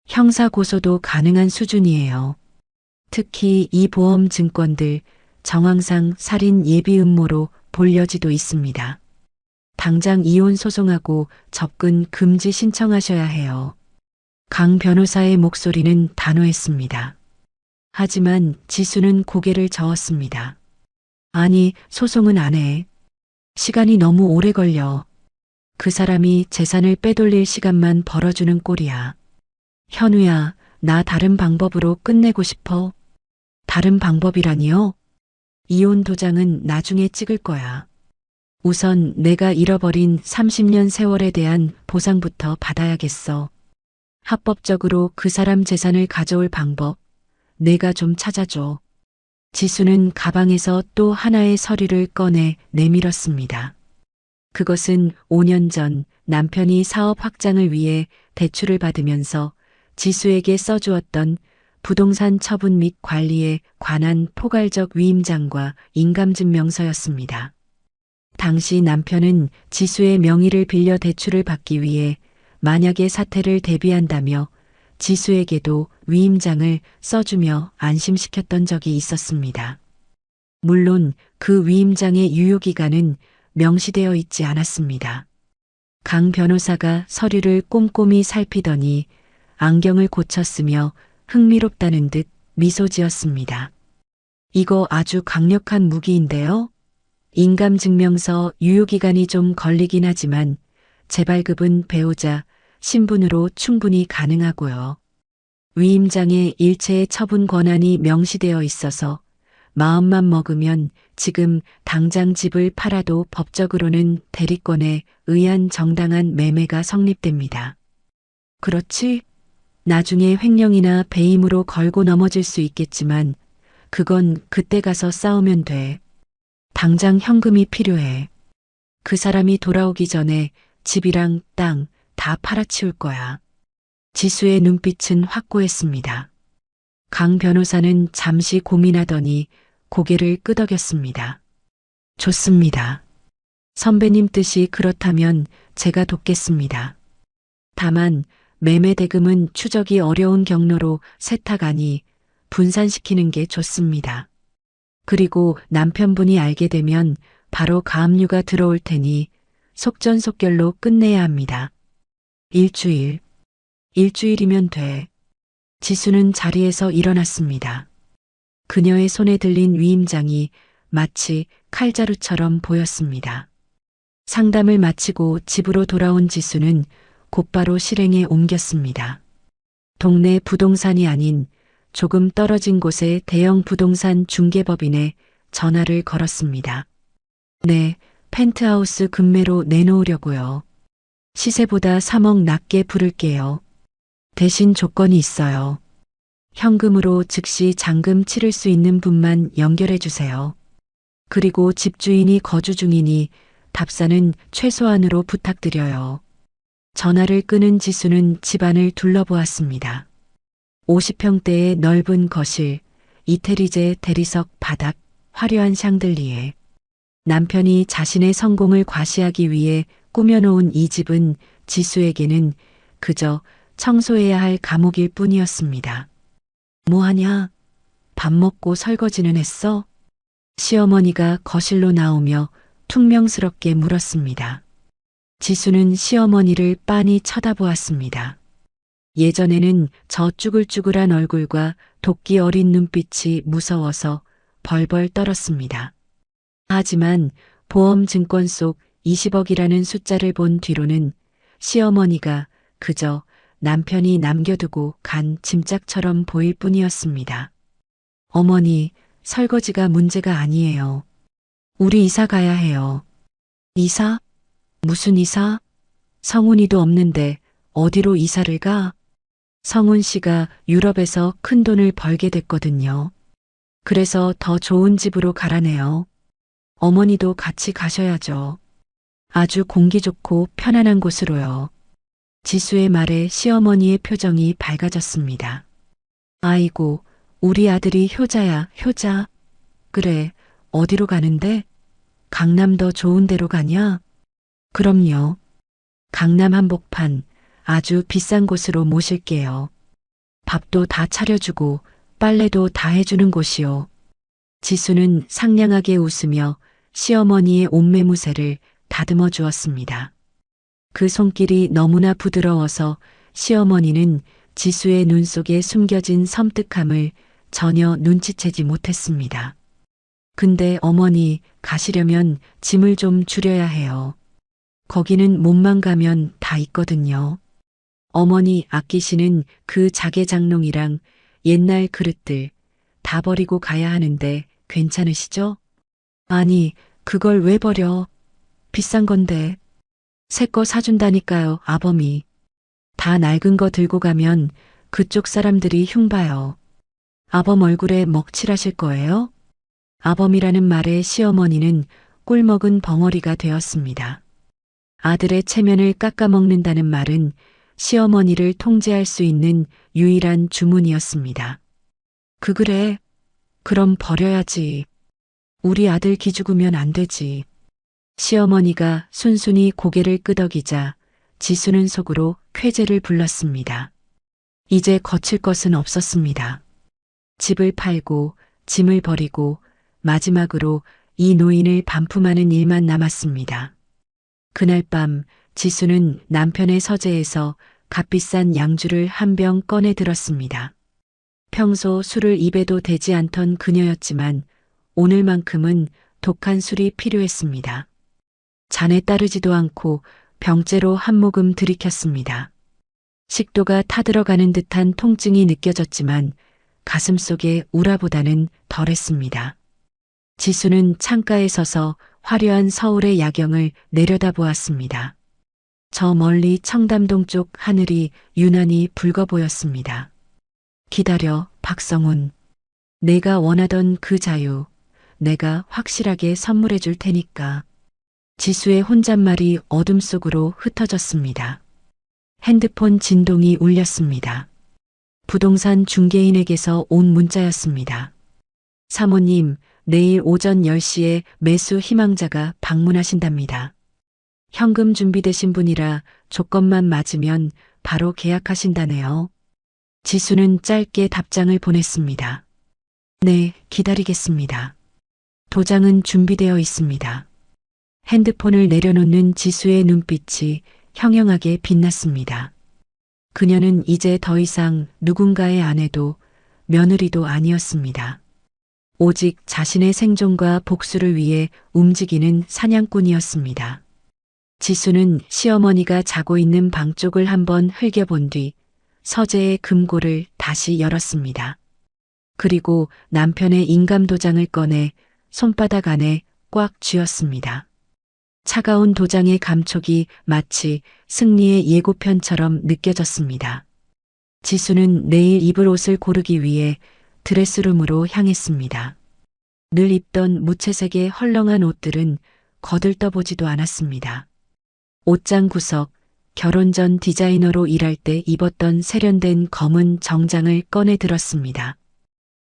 형사 고소도 가능한 수준이에요. 특히 이 보험 증권들 정황상 살인 예비 음모로 볼 여지도 있습니다. 당장 이혼 소송하고 접근 금지 신청하셔야 해요. 강 변호사의 목소리는 단호했습니다. 하지만 지수는 고개를 저었습니다. 아니, 소송은 안 해. 시간이 너무 오래 걸려. 그 사람이 재산을 빼돌릴 시간만 벌어주는 꼴이야. 현우야, 나 다른 방법으로 끝내고 싶어. 다른 방법이라니요? 이혼 도장은 나중에 찍을 거야. 우선 내가 잃어버린 30년 세월에 대한 보상부터 받아야겠어. 합법적으로 그 사람 재산을 가져올 방법, 내가 좀 찾아줘. 지수는 가방에서 또 하나의 서류를 꺼내 내밀었습니다. 그것은 5년 전 남편이 사업 확장을 위해 대출을 받으면서 지수에게 써주었던 부동산 처분 및 관리에 관한 포괄적 위임장과 인감증명서였습니다. 당시 남편은 지수의 명의를 빌려 대출을 받기 위해 만약의 사태를 대비한다며 지수에게도 위임장을 써주며 안심시켰던 적이 있었습니다. 물론 그 위임장의 유효기간은 명시되어 있지 않았습니다. 강 변호사가 서류를 꼼꼼히 살피더니 안경을 고쳤으며 흥미롭다는 듯 미소 지었습니다. 이거 아주 강력한 무기인데요. 인감증명서 유효기간이 좀 걸리긴 하지만 재발급은 배우자, 신분으로 충분히 가능하고요. 위임장에 일체의 처분 권한이 명시되어 있어서 마음만 먹으면 지금 당장 집을 팔아도 법적으로는 대리권에 의한 정당한 매매가 성립됩니다. 그렇지? 나중에 횡령이나 배임으로 걸고 넘어질 수 있겠지만 그건 그때 가서 싸우면 돼. 당장 현금이 필요해. 그 사람이 돌아오기 전에 집이랑 땅 다 팔아치울 거야. 지수의 눈빛은 확고했습니다. 강 변호사는 잠시 고민하더니 고개를 끄덕였습니다. 좋습니다. 선배님 뜻이 그렇다면 제가 돕겠습니다. 다만 매매 대금은 추적이 어려운 경로로 세탁하니 분산시키는 게 좋습니다. 그리고 남편분이 알게 되면 바로 가압류가 들어올 테니 속전속결로 끝내야 합니다. 일주일. 일주일이면 돼. 지수는 자리에서 일어났습니다. 그녀의 손에 들린 위임장이 마치 칼자루처럼 보였습니다. 상담을 마치고 집으로 돌아온 지수는 곧바로 실행에 옮겼습니다. 동네 부동산이 아닌 조금 떨어진 곳의 대형 부동산 중개법인에 전화를 걸었습니다. 네, 펜트하우스 급매로 내놓으려고요. 시세보다 3억 낮게 부를게요. 대신 조건이 있어요. 현금으로 즉시 잔금 치를 수 있는 분만 연결해 주세요. 그리고 집주인이 거주 중이니 답사는 최소한으로 부탁드려요. 전화를 끊은 지수는 집안을 둘러보았습니다. 50평대의 넓은 거실, 이태리제 대리석 바닥, 화려한 샹들리에. 남편이 자신의 성공을 과시하기 위해 꾸며놓은 이 집은 지수에게는 그저 청소해야 할 감옥일 뿐이었습니다. 뭐하냐? 밥 먹고 설거지는 했어? 시어머니가 거실로 나오며 퉁명스럽게 물었습니다. 지수는 시어머니를 빤히 쳐다보았습니다. 예전에는 저 쭈글쭈글한 얼굴과 도끼 어린 눈빛이 무서워서 벌벌 떨었습니다. 하지만 보험증권 속 20억이라는 숫자를 본 뒤로는 시어머니가 그저 남편이 남겨두고 간 짐짝처럼 보일 뿐이었습니다. 어머니, 설거지가 문제가 아니에요. 우리 이사 가야 해요. 이사? 무슨 이사? 성훈이도 없는데 어디로 이사를 가? 성훈 씨가 유럽에서 큰 돈을 벌게 됐거든요. 그래서 더 좋은 집으로 가라네요. 어머니도 같이 가셔야죠. 아주 공기 좋고 편안한 곳으로요. 지수의 말에 시어머니의 표정이 밝아졌습니다. 아이고, 우리 아들이 효자야, 효자. 그래, 어디로 가는데? 강남도 좋은 데로 가냐? 그럼요. 강남 한복판 아주 비싼 곳으로 모실게요. 밥도 다 차려주고 빨래도 다 해주는 곳이요. 지수는 상냥하게 웃으며 시어머니의 옷매무새를 다듬어 주었습니다. 그 손길이 너무나 부드러워서 시어머니는 지수의 눈 속에 숨겨진 섬뜩함을 전혀 눈치채지 못했습니다. 근데 어머니, 가시려면 짐을 좀 줄여야 해요. 거기는 몸만 가면 다 있거든요. 어머니 아끼시는 그 자개장롱이랑 옛날 그릇들 다 버리고 가야 하는데 괜찮으시죠? 아니, 그걸 왜 버려? 비싼 건데. 새 거 사준다니까요, 아범이. 다 낡은 거 들고 가면 그쪽 사람들이 흉봐요. 아범 얼굴에 먹칠하실 거예요? 아범이라는 말에 시어머니는 꿀먹은 벙어리가 되었습니다. 아들의 체면을 깎아먹는다는 말은 시어머니를 통제할 수 있는 유일한 주문이었습니다. 그래. 그럼 버려야지. 우리 아들 기죽으면 안 되지. 시어머니가 순순히 고개를 끄덕이자 지수는 속으로 쾌재를 불렀습니다. 이제 거칠 것은 없었습니다. 집을 팔고 짐을 버리고 마지막으로 이 노인을 반품하는 일만 남았습니다. 그날 밤 지수는 남편의 서재에서 값비싼 양주를 한 병 꺼내 들었습니다. 평소 술을 입에도 대지 않던 그녀였지만 오늘만큼은 독한 술이 필요했습니다. 잔에 따르지도 않고 병째로 한 모금 들이켰습니다. 식도가 타들어가는 듯한 통증이 느껴졌지만 가슴속에 우라보다는 덜했습니다. 지수는 창가에 서서 화려한 서울의 야경을 내려다보았습니다. 저 멀리 청담동 쪽 하늘이 유난히 붉어 보였습니다. 기다려, 박성훈. 내가 원하던 그 자유, 내가 확실하게 선물해 줄 테니까. 지수의 혼잣말이 어둠 속으로 흩어졌습니다. 핸드폰 진동이 울렸습니다. 부동산 중개인에게서 온 문자였습니다. 사모님, 내일 오전 10시에 매수 희망자가 방문하신답니다. 현금 준비되신 분이라 조건만 맞으면 바로 계약하신다네요. 지수는 짧게 답장을 보냈습니다. 네, 기다리겠습니다. 도장은 준비되어 있습니다. 핸드폰을 내려놓는 지수의 눈빛이 형형하게 빛났습니다. 그녀는 이제 더 이상 누군가의 아내도 며느리도 아니었습니다. 오직 자신의 생존과 복수를 위해 움직이는 사냥꾼이었습니다. 지수는 시어머니가 자고 있는 방 쪽을 한번 흘겨본 뒤 서재의 금고를 다시 열었습니다. 그리고 남편의 인감도장을 꺼내 손바닥 안에 꽉 쥐었습니다. 차가운 도장의 감촉이 마치 승리의 예고편처럼 느껴졌습니다. 지수는 내일 입을 옷을 고르기 위해 드레스룸으로 향했습니다. 늘 입던 무채색의 헐렁한 옷들은 거들떠보지도 않았습니다. 옷장 구석, 결혼 전 디자이너로 일할 때 입었던 세련된 검은 정장을 꺼내 들었습니다.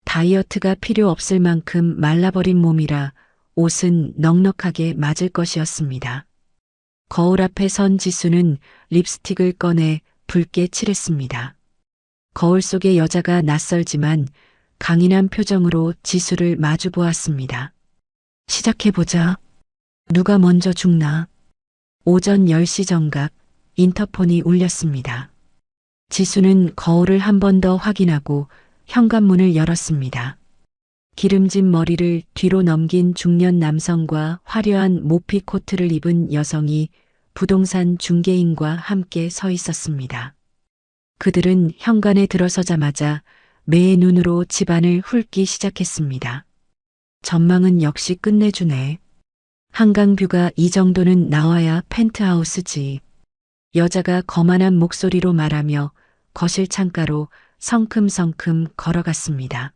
다이어트가 필요 없을 만큼 말라버린 몸이라 옷은 넉넉하게 맞을 것이었습니다. 거울 앞에 선 지수는 립스틱을 꺼내 붉게 칠했습니다. 거울 속의 여자가 낯설지만 강인한 표정으로 지수를 마주 보았습니다. 시작해보자. 누가 먼저 죽나? 오전 10시 정각 인터폰이 울렸습니다. 지수는 거울을 한 번 더 확인하고 현관문을 열었습니다. 기름진 머리를 뒤로 넘긴 중년 남성과 화려한 모피 코트를 입은 여성이 부동산 중개인과 함께 서 있었습니다. 그들은 현관에 들어서자마자 매의 눈으로 집안을 훑기 시작했습니다. 전망은 역시 끝내주네. 한강뷰가 이 정도는 나와야 펜트하우스지. 여자가 거만한 목소리로 말하며 거실 창가로 성큼성큼 걸어갔습니다.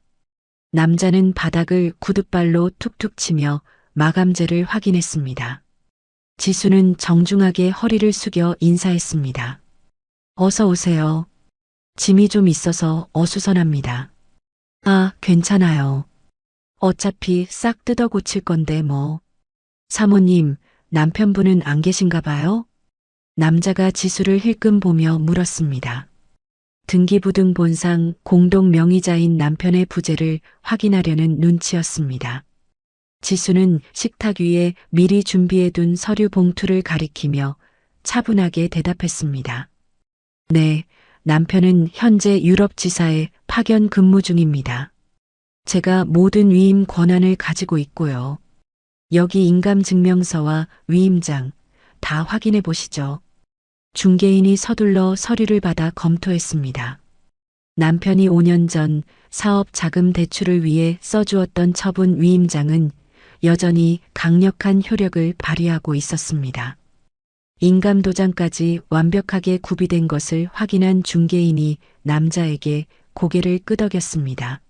남자는 바닥을 구둣발로 툭툭 치며 마감재를 확인했습니다. 지수는 정중하게 허리를 숙여 인사했습니다. 어서 오세요. 짐이 좀 있어서 어수선합니다. 아, 괜찮아요. 어차피 싹 뜯어 고칠 건데 뭐. 사모님, 남편분은 안 계신가 봐요? 남자가 지수를 힐끔 보며 물었습니다. 등기부등본상 공동 명의자인 남편의 부재를 확인하려는 눈치였습니다. 지수는 식탁 위에 미리 준비해둔 서류 봉투를 가리키며 차분하게 대답했습니다. 네, 남편은 현재 유럽 지사에 파견 근무 중입니다. 제가 모든 위임 권한을 가지고 있고요. 여기 인감증명서와 위임장 다 확인해 보시죠. 중개인이 서둘러 서류를 받아 검토했습니다. 남편이 5년 전 사업 자금 대출을 위해 써주었던 처분 위임장은 여전히 강력한 효력을 발휘하고 있었습니다. 인감도장까지 완벽하게 구비된 것을 확인한 중개인이 남자에게 고개를 끄덕였습니다.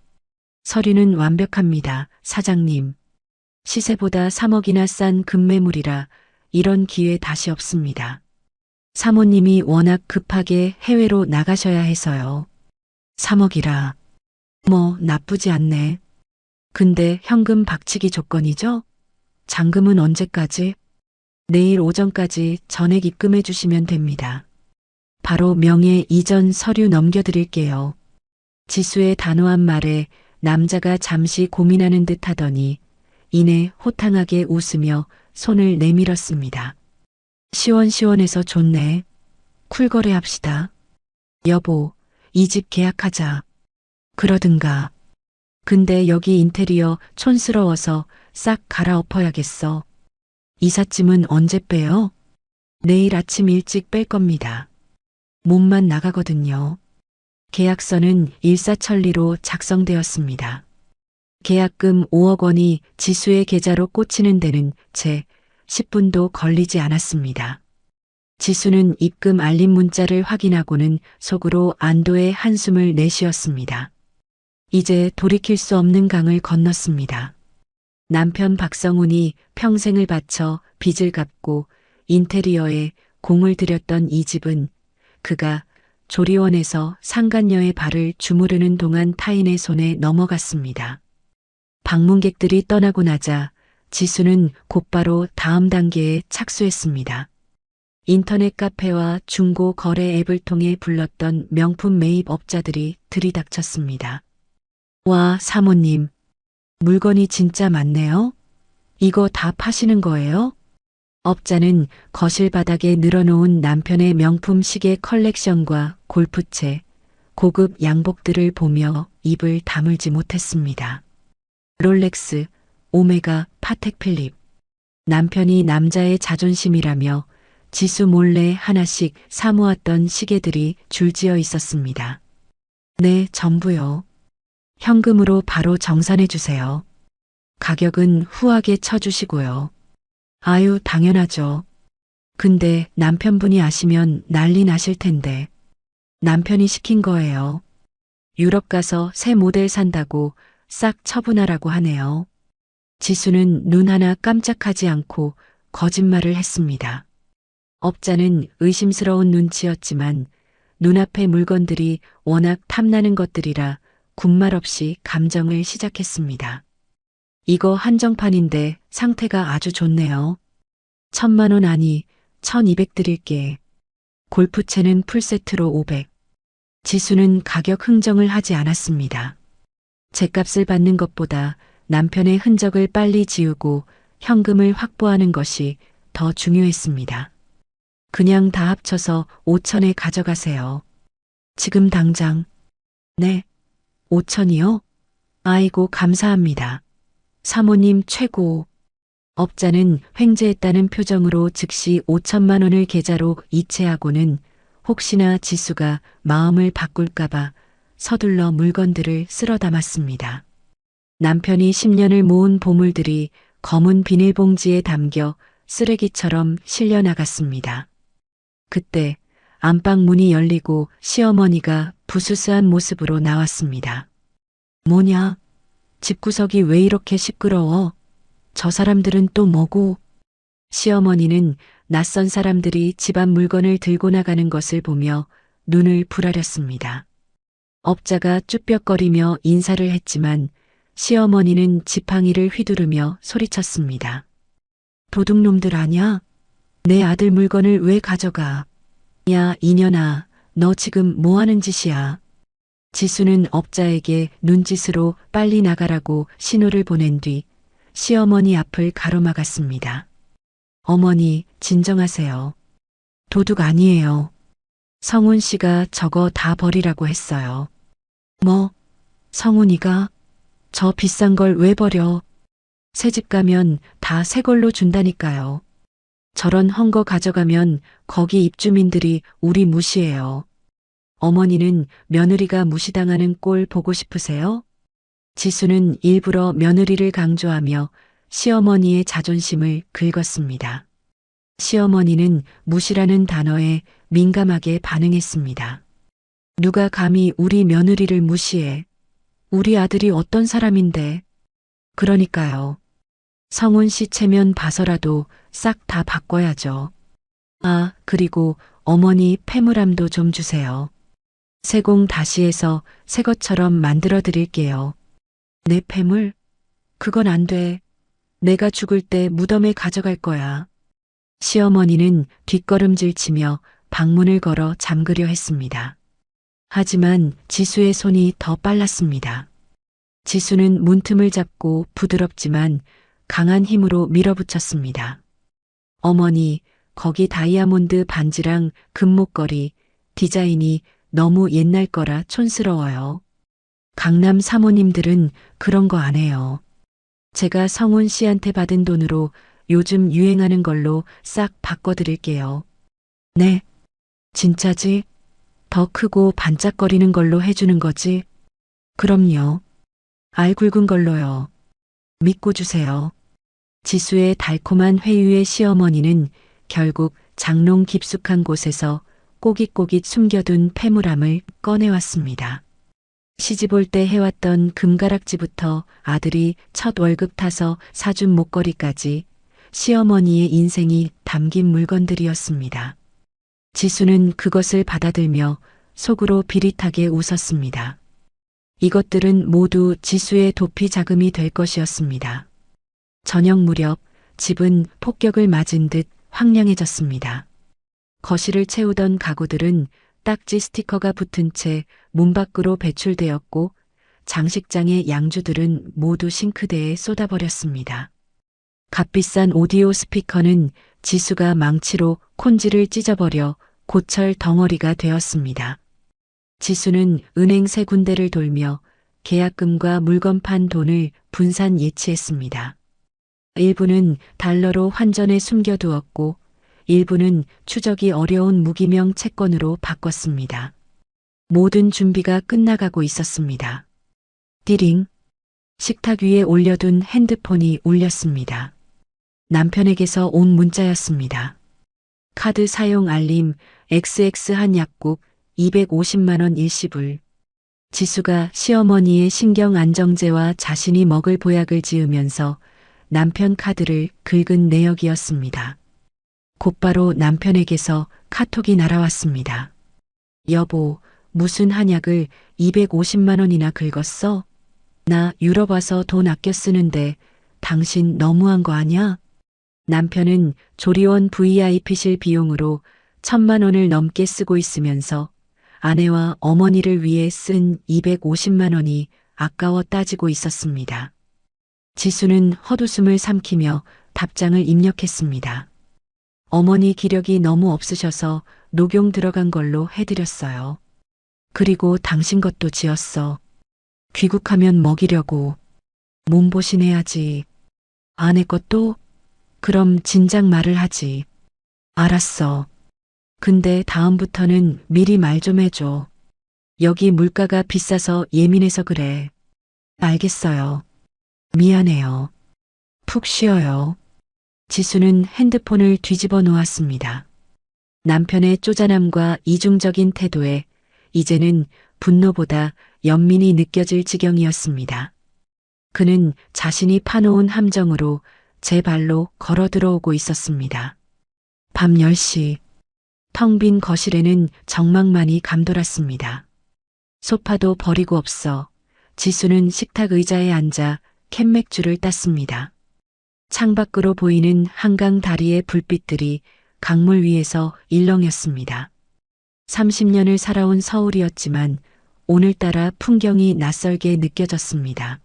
서류는 완벽합니다, 사장님. 시세보다 3억이나 싼 급매물이라 이런 기회 다시 없습니다. 사모님이 워낙 급하게 해외로 나가셔야 해서요. 3억이라. 뭐 나쁘지 않네. 근데 현금 박치기 조건이죠? 잔금은 언제까지? 내일 오전까지 전액 입금해 주시면 됩니다. 바로 명예 이전 서류 넘겨드릴게요. 지수의 단호한 말에 남자가 잠시 고민하는 듯 하더니 이내 호탕하게 웃으며 손을 내밀었습니다. 시원시원해서 좋네. 쿨거래 합시다. 여보, 이 집 계약하자. 그러든가. 근데 여기 인테리어 촌스러워서 싹 갈아엎어야겠어. 이삿짐은 언제 빼요? 내일 아침 일찍 뺄 겁니다. 몸만 나가거든요. 계약서는 일사천리로 작성되었습니다. 계약금 5억 원이 지수의 계좌로 꽂히는 데는 채 10분도 걸리지 않았습니다. 지수는 입금 알림 문자를 확인하고는 속으로 안도의 한숨을 내쉬었습니다. 이제 돌이킬 수 없는 강을 건넜습니다. 남편 박성훈이 평생을 바쳐 빚을 갚고 인테리어에 공을 들였던 이 집은 그가 조리원에서 상간녀의 발을 주무르는 동안 타인의 손에 넘어갔습니다. 방문객들이 떠나고 나자 지수는 곧바로 다음 단계에 착수했습니다. 인터넷 카페와 중고 거래 앱을 통해 불렀던 명품 매입 업자들이 들이닥쳤습니다. 와, 사모님. 물건이 진짜 많네요. 이거 다 파시는 거예요? 업자는 거실 바닥에 늘어놓은 남편의 명품 시계 컬렉션과 골프채, 고급 양복들을 보며 입을 다물지 못했습니다. 롤렉스, 오메가, 파텍 필립. 남편이 남자의 자존심이라며 지수 몰래 하나씩 사모았던 시계들이 줄지어 있었습니다. 네, 전부요. 현금으로 바로 정산해 주세요. 가격은 후하게 쳐주시고요. 아유, 당연하죠. 근데 남편분이 아시면 난리 나실 텐데. 남편이 시킨 거예요. 유럽 가서 새 모델 산다고 싹 처분하라고 하네요. 지수는 눈 하나 깜짝하지 않고 거짓말을 했습니다. 업자는 의심스러운 눈치였지만 눈앞의 물건들이 워낙 탐나는 것들이라 군말 없이 감정을 시작했습니다. 이거 한정판인데 상태가 아주 좋네요. 1,000만 원 아니 1,200 드릴게. 골프채는 풀세트로 500. 지수는 가격 흥정을 하지 않았습니다. 죗값을 받는 것보다 남편의 흔적을 빨리 지우고 현금을 확보하는 것이 더 중요했습니다. 그냥 다 합쳐서 5,000에 가져가세요. 지금 당장. 네. 5,000이요? 아이고, 감사합니다. 사모님 최고. 업자는 횡재했다는 표정으로 즉시 5,000만 원을 계좌로 이체하고는 혹시나 지수가 마음을 바꿀까봐 서둘러 물건들을 쓸어 담았습니다. 남편이 10년을 모은 보물들이 검은 비닐봉지에 담겨 쓰레기처럼 실려 나갔습니다. 그때 안방 문이 열리고 시어머니가 부스스한 모습으로 나왔습니다. 뭐냐? 집구석이 왜 이렇게 시끄러워? 저 사람들은 또 뭐고? 시어머니는 낯선 사람들이 집안 물건을 들고 나가는 것을 보며 눈을 부라렸습니다. 업자가 쭈뼛거리며 인사를 했지만 시어머니는 지팡이를 휘두르며 소리쳤습니다. 도둑놈들 아냐? 내 아들 물건을 왜 가져가? 야, 이년아, 너 지금 뭐 하는 짓이야? 지수는 업자에게 눈짓으로 빨리 나가라고 신호를 보낸 뒤 시어머니 앞을 가로막았습니다. 어머니, 진정하세요. 도둑 아니에요. 성훈 씨가 저거 다 버리라고 했어요. 뭐? 성훈이가? 저 비싼 걸 왜 버려? 새집 가면 다 새 걸로 준다니까요. 저런 헝거 가져가면 거기 입주민들이 우리 무시해요. 어머니는 며느리가 무시당하는 꼴 보고 싶으세요? 지수는 일부러 며느리를 강조하며 시어머니의 자존심을 긁었습니다. 시어머니는 무시라는 단어에 민감하게 반응했습니다. 누가 감히 우리 며느리를 무시해? 우리 아들이 어떤 사람인데? 그러니까요. 성훈 씨 체면 봐서라도 싹 다 바꿔야죠. 아, 그리고 어머니 패물함도 좀 주세요. 세공 다시 해서 새 것처럼 만들어 드릴게요. 내 패물? 그건 안 돼. 내가 죽을 때 무덤에 가져갈 거야. 시어머니는 뒷걸음질 치며 방문을 걸어 잠그려 했습니다. 하지만 지수의 손이 더 빨랐습니다. 지수는 문틈을 잡고 부드럽지만 강한 힘으로 밀어붙였습니다. 어머니, 거기 다이아몬드 반지랑 금목걸이, 디자인이 너무 옛날 거라 촌스러워요. 강남 사모님들은 그런 거 안 해요. 제가 성훈 씨한테 받은 돈으로 요즘 유행하는 걸로 싹 바꿔드릴게요. 네, 진짜지? 더 크고 반짝거리는 걸로 해주는 거지? 그럼요. 알 굵은 걸로요. 믿고 주세요. 지수의 달콤한 회유의 시어머니는 결국 장롱 깊숙한 곳에서 꼬깃꼬깃 숨겨둔 패물함을 꺼내왔습니다. 시집올 때 해왔던 금가락지부터 아들이 첫 월급 타서 사준 목걸이까지 시어머니의 인생이 담긴 물건들이었습니다. 지수는 그것을 받아들며 속으로 비릿하게 웃었습니다. 이것들은 모두 지수의 도피 자금이 될 것이었습니다. 저녁 무렵 집은 폭격을 맞은 듯 황량해졌습니다. 거실을 채우던 가구들은 딱지 스티커가 붙은 채 문 밖으로 배출되었고 장식장의 양주들은 모두 싱크대에 쏟아버렸습니다. 값비싼 오디오 스피커는 지수가 망치로 콘지를 찢어버려 고철 덩어리가 되었습니다. 지수는 은행 세 군데를 돌며 계약금과 물건 판 돈을 분산 예치했습니다. 일부는 달러로 환전에 숨겨두었고 일부는 추적이 어려운 무기명 채권으로 바꿨습니다. 모든 준비가 끝나가고 있었습니다. 띠링. 식탁 위에 올려둔 핸드폰이 울렸습니다. 남편에게서 온 문자였습니다. 카드 사용 알림 XX 한 약국 250만 원 일시불. 지수가 시어머니의 신경안정제와 자신이 먹을 보약을 지으면서 남편 카드를 긁은 내역이었습니다. 곧바로 남편에게서 카톡이 날아왔습니다. 여보, 무슨 한약을 250만 원이나 긁었어? 나 유럽 와서 돈 아껴 쓰는데 당신 너무한 거 아냐? 남편은 조리원 VIP실 비용으로 1,000만 원을 넘게 쓰고 있으면서 아내와 어머니를 위해 쓴 250만 원이 아까워 따지고 있었습니다. 지수는 헛웃음을 삼키며 답장을 입력했습니다. 어머니 기력이 너무 없으셔서 녹용 들어간 걸로 해드렸어요. 그리고 당신 것도 지었어. 귀국하면 먹이려고. 몸보신해야지. 아내 것도? 그럼 진작 말을 하지. 알았어. 근데 다음부터는 미리 말 좀 해줘. 여기 물가가 비싸서 예민해서 그래. 알겠어요. 미안해요. 푹 쉬어요. 지수는 핸드폰을 뒤집어 놓았습니다. 남편의 쪼잔함과 이중적인 태도에 이제는 분노보다 연민이 느껴질 지경이었습니다. 그는 자신이 파놓은 함정으로 제 발로 걸어 들어오고 있었습니다. 밤 10시. 텅 빈 거실에는 정막만이 감돌았습니다. 소파도 버리고 없어 지수는 식탁 의자에 앉아 캔맥주를 땄습니다. 창밖으로 보이는 한강 다리의 불빛들이 강물 위에서 일렁였습니다. 30년을 살아온 서울이었지만 오늘따라 풍경이 낯설게 느껴졌습니다.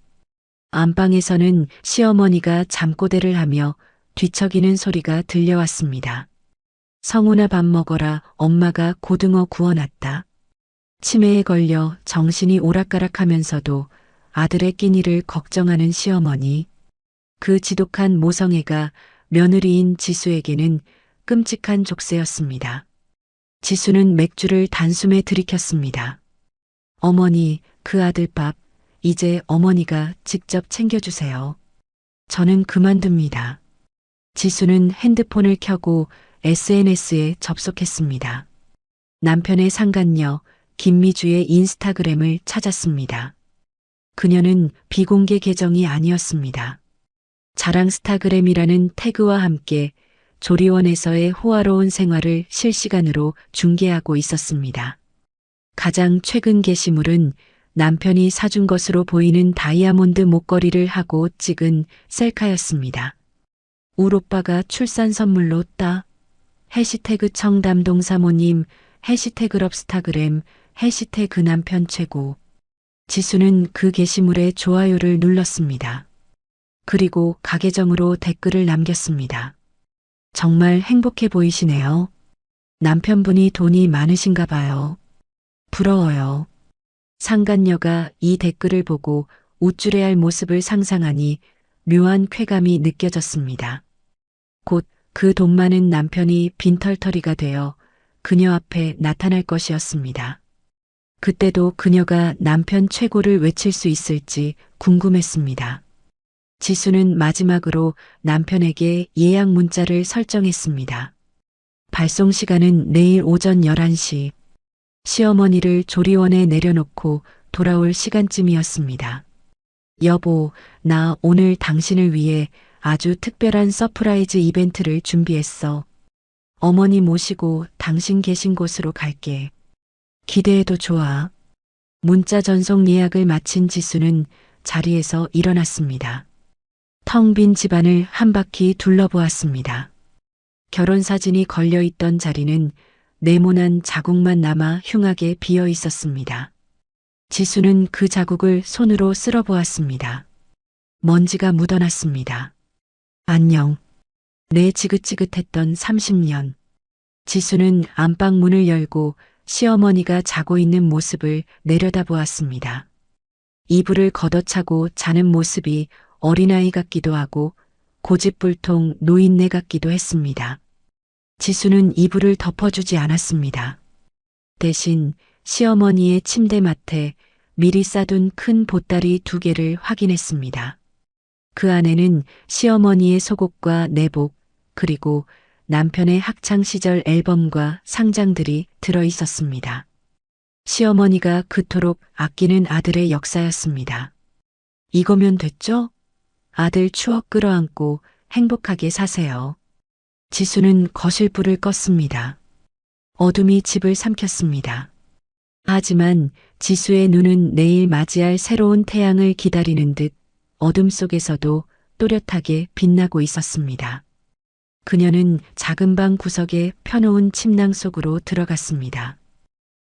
안방에서는 시어머니가 잠꼬대를 하며 뒤척이는 소리가 들려왔습니다. 성훈아 밥 먹어라, 엄마가 고등어 구워놨다. 치매에 걸려 정신이 오락가락하면서도 아들의 끼니를 걱정하는 시어머니. 그 지독한 모성애가 며느리인 지수에게는 끔찍한 족쇄였습니다. 지수는 맥주를 단숨에 들이켰습니다. 어머니, 그 아들 밥, 이제 어머니가 직접 챙겨주세요. 저는 그만둡니다. 지수는 핸드폰을 켜고 SNS에 접속했습니다. 남편의 상간녀 김미주의 인스타그램을 찾았습니다. 그녀는 비공개 계정이 아니었습니다. 자랑 스타그램이라는 태그와 함께 조리원에서의 호화로운 생활을 실시간으로 중계하고 있었습니다. 가장 최근 게시물은 남편이 사준 것으로 보이는 다이아몬드 목걸이를 하고 찍은 셀카였습니다. 울 오빠가 출산 선물로 따. 해시태그 청담동사모님, 해시태그 럽스타그램, 해시태그 남편 최고. 지수는 그 게시물에 좋아요를 눌렀습니다. 그리고 가계정으로 댓글을 남겼습니다. 정말 행복해 보이시네요. 남편분이 돈이 많으신가 봐요. 부러워요. 상간녀가 이 댓글을 보고 우쭐해할 모습을 상상하니 묘한 쾌감이 느껴졌습니다. 곧 그 돈 많은 남편이 빈털터리가 되어 그녀 앞에 나타날 것이었습니다. 그때도 그녀가 남편 최고를 외칠 수 있을지 궁금했습니다. 지수는 마지막으로 남편에게 예약 문자를 설정했습니다. 발송 시간은 내일 오전 11시. 시어머니를 조리원에 내려놓고 돌아올 시간쯤이었습니다. 여보, 나 오늘 당신을 위해 아주 특별한 서프라이즈 이벤트를 준비했어. 어머니 모시고 당신 계신 곳으로 갈게. 기대해도 좋아. 문자 전송 예약을 마친 지수는 자리에서 일어났습니다. 텅 빈 집안을 한 바퀴 둘러보았습니다. 결혼 사진이 걸려있던 자리는 네모난 자국만 남아 흉하게 비어 있었습니다. 지수는 그 자국을 손으로 쓸어보았습니다. 먼지가 묻어났습니다. 안녕. 내 지긋지긋했던 30년. 지수는 안방 문을 열고 시어머니가 자고 있는 모습을 내려다보았습니다. 이불을 걷어차고 자는 모습이 어린아이 같기도 하고 고집불통 노인네 같기도 했습니다. 지수는 이불을 덮어주지 않았습니다. 대신 시어머니의 침대맡에 미리 싸둔 큰 보따리 2개를 확인했습니다. 그 안에는 시어머니의 속옷과 내복, 그리고 남편의 학창시절 앨범과 상장들이 들어 있었습니다. 시어머니가 그토록 아끼는 아들의 역사였습니다. 이거면 됐죠? 아들 추억 끌어안고 행복하게 사세요. 지수는 거실불을 껐습니다. 어둠이 집을 삼켰습니다. 하지만 지수의 눈은 내일 맞이할 새로운 태양을 기다리는 듯 어둠 속에서도 또렷하게 빛나고 있었습니다. 그녀는 작은 방 구석에 펴놓은 침낭 속으로 들어갔습니다.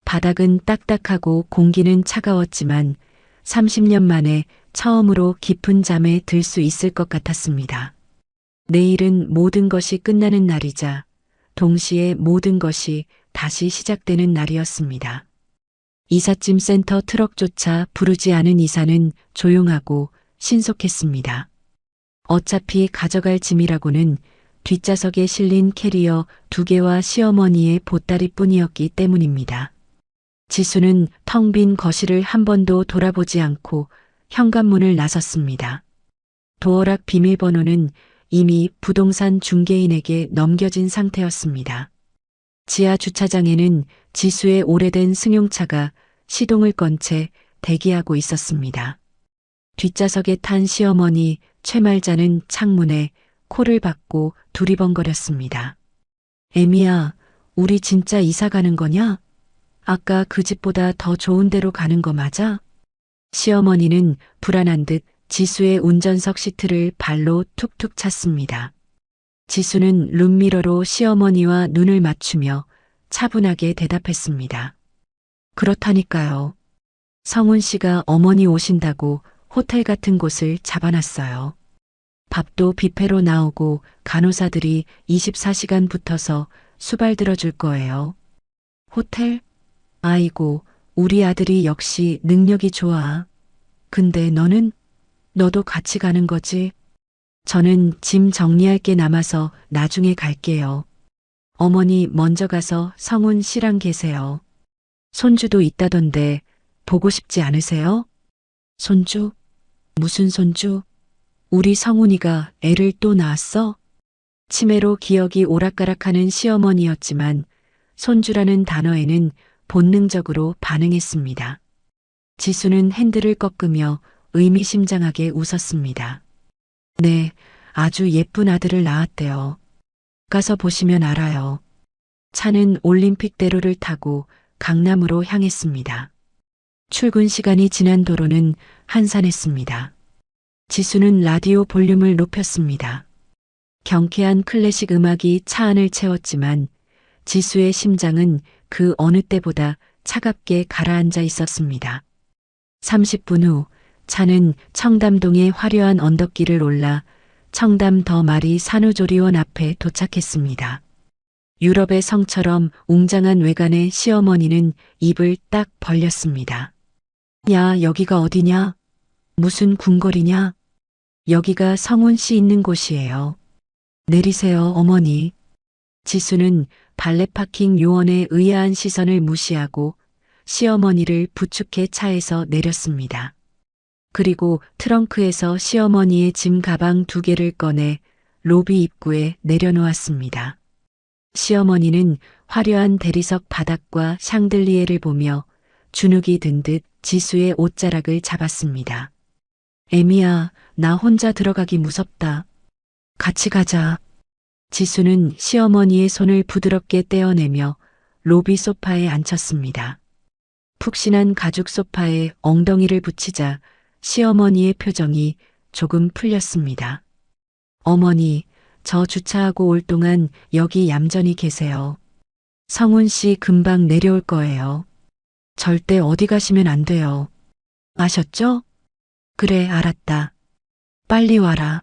바닥은 딱딱하고 공기는 차가웠지만 30년 만에 처음으로 깊은 잠에 들 수 있을 것 같았습니다. 내일은 모든 것이 끝나는 날이자 동시에 모든 것이 다시 시작되는 날이었습니다. 이삿짐 센터 트럭조차 부르지 않은 이사는 조용하고 신속했습니다. 어차피 가져갈 짐이라고는 뒷좌석에 실린 캐리어 2개와 시어머니의 보따리뿐이었기 때문입니다. 지수는 텅 빈 거실을 한 번도 돌아보지 않고 현관문을 나섰습니다. 도어락 비밀번호는 이미 부동산 중개인에게 넘겨진 상태였습니다. 지하 주차장에는 지수의 오래된 승용차가 시동을 건 채 대기하고 있었습니다. 뒷좌석에 탄 시어머니 최말자는 창문에 코를 박고 두리번거렸습니다. 애미야, 우리 진짜 이사 가는 거냐? 아까 그 집보다 더 좋은 데로 가는 거 맞아? 시어머니는 불안한 듯 지수의 운전석 시트를 발로 툭툭 찼습니다. 지수는 룸미러로 시어머니와 눈을 맞추며 차분하게 대답했습니다. 그렇다니까요. 성훈 씨가 어머니 오신다고 호텔 같은 곳을 잡아놨어요. 밥도 뷔페로 나오고 간호사들이 24시간 붙어서 수발 들어줄 거예요. 호텔? 아이고, 우리 아들이 역시 능력이 좋아. 근데 너도 같이 가는 거지? 저는 짐 정리할 게 남아서 나중에 갈게요. 어머니 먼저 가서 성훈 씨랑 계세요. 손주도 있다던데 보고 싶지 않으세요? 손주? 무슨 손주? 우리 성훈이가 애를 또 낳았어? 치매로 기억이 오락가락하는 시어머니였지만 손주라는 단어에는 본능적으로 반응했습니다. 지수는 핸들을 꺾으며 의미심장하게 웃었습니다. 네, 아주 예쁜 아들을 낳았대요. 가서 보시면 알아요. 차는 올림픽대로를 타고 강남으로 향했습니다. 출근 시간이 지난 도로는 한산했습니다. 지수는 라디오 볼륨을 높였습니다. 경쾌한 클래식 음악이 차 안을 채웠지만 지수의 심장은 그 어느 때보다 차갑게 가라앉아 있었습니다. 30분 후 차는 청담동의 화려한 언덕길을 올라 청담 더 마리 산후조리원 앞에 도착했습니다. 유럽의 성처럼 웅장한 외관의 시어머니는 입을 딱 벌렸습니다. 야, 여기가 어디냐? 무슨 궁궐이냐? 여기가 성훈 씨 있는 곳이에요. 내리세요, 어머니. 지수는 발레 파킹 요원의 의아한 시선을 무시하고 시어머니를 부축해 차에서 내렸습니다. 그리고 트렁크에서 시어머니의 짐 가방 2개를 꺼내 로비 입구에 내려놓았습니다. 시어머니는 화려한 대리석 바닥과 샹들리에를 보며 주눅이 든 듯 지수의 옷자락을 잡았습니다. 애미야, 나 혼자 들어가기 무섭다. 같이 가자. 지수는 시어머니의 손을 부드럽게 떼어내며 로비 소파에 앉혔습니다. 푹신한 가죽 소파에 엉덩이를 붙이자 시어머니의 표정이 조금 풀렸습니다. 어머니, 저 주차하고 올 동안 여기 얌전히 계세요. 성훈 씨 금방 내려올 거예요. 절대 어디 가시면 안 돼요. 아셨죠? 그래, 알았다. 빨리 와라.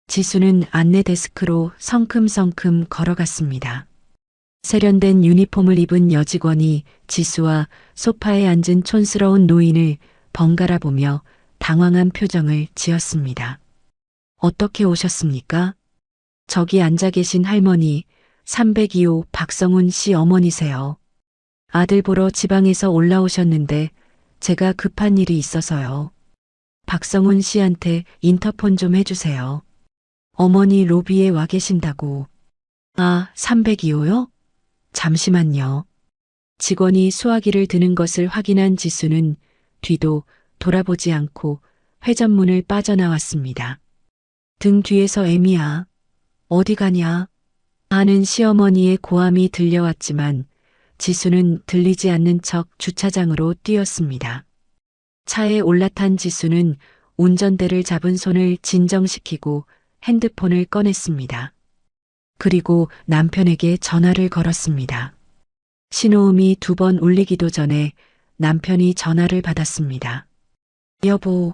지수는 안내 데스크로 성큼성큼 걸어갔습니다. 세련된 유니폼을 입은 여직원이 지수와 소파에 앉은 촌스러운 노인을 번갈아 보며 당황한 표정을 지었습니다. 어떻게 오셨습니까? 저기 앉아 계신 할머니 302호 박성훈 씨 어머니세요. 아들 보러 지방에서 올라오셨는데 제가 급한 일이 있어서요. 박성훈 씨한테 인터폰 좀 해주세요. 어머니 로비에 와 계신다고. 아, 302호요? 잠시만요. 직원이 수화기를 드는 것을 확인한 지수는 뒤도 돌아보지 않고 회전문을 빠져나왔습니다. 등 뒤에서 애미야. 어디 가냐? 하는 시어머니의 고함이 들려왔지만 지수는 들리지 않는 척 주차장으로 뛰었습니다. 차에 올라탄 지수는 운전대를 잡은 손을 진정시키고 핸드폰을 꺼냈습니다. 그리고 남편에게 전화를 걸었습니다. 신호음이 2번 울리기도 전에 남편이 전화를 받았습니다. 여보,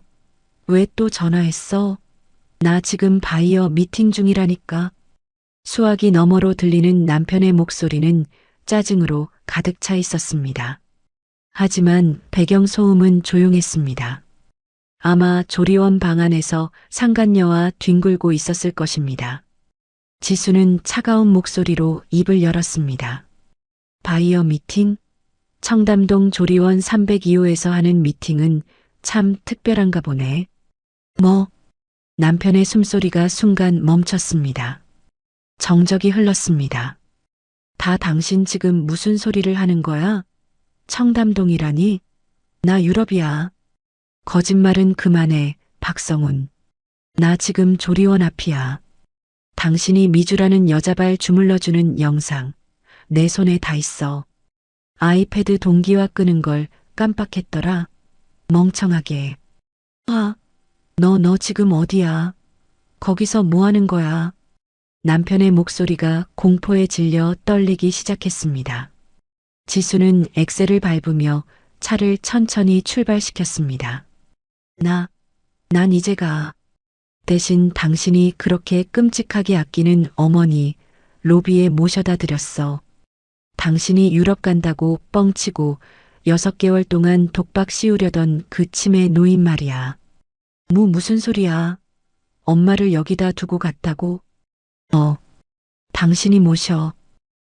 왜 또 전화했어? 나 지금 바이어 미팅 중이라니까. 수화기 너머로 들리는 남편의 목소리는 짜증으로 가득 차 있었습니다. 하지만 배경 소음은 조용했습니다. 아마 조리원 방 안에서 상간녀와 뒹굴고 있었을 것입니다. 지수는 차가운 목소리로 입을 열었습니다. 바이어 미팅? 청담동 조리원 302호에서 하는 미팅은 참 특별한가 보네. 뭐? 남편의 숨소리가 순간 멈췄습니다. 정적이 흘렀습니다. 다 당신 지금 무슨 소리를 하는 거야? 청담동이라니? 나 유럽이야. 거짓말은 그만해, 박성훈. 나 지금 조리원 앞이야. 당신이 미주라는 여자발 주물러주는 영상, 내 손에 다 있어. 아이패드 동기화 끄는 걸 깜빡했더라. 멍청하게. 아, 너 지금 어디야? 거기서 뭐 하는 거야? 남편의 목소리가 공포에 질려 떨리기 시작했습니다. 지수는 엑셀을 밟으며 차를 천천히 출발시켰습니다. 난 이제 가. 대신 당신이 그렇게 끔찍하게 아끼는 어머니 로비에 모셔다 드렸어. 당신이 유럽 간다고 뻥치고 6개월 동안 독박 씌우려던 그 치매 노인 말이야. 무슨 소리야. 엄마를 여기다 두고 갔다고? 당신이 모셔.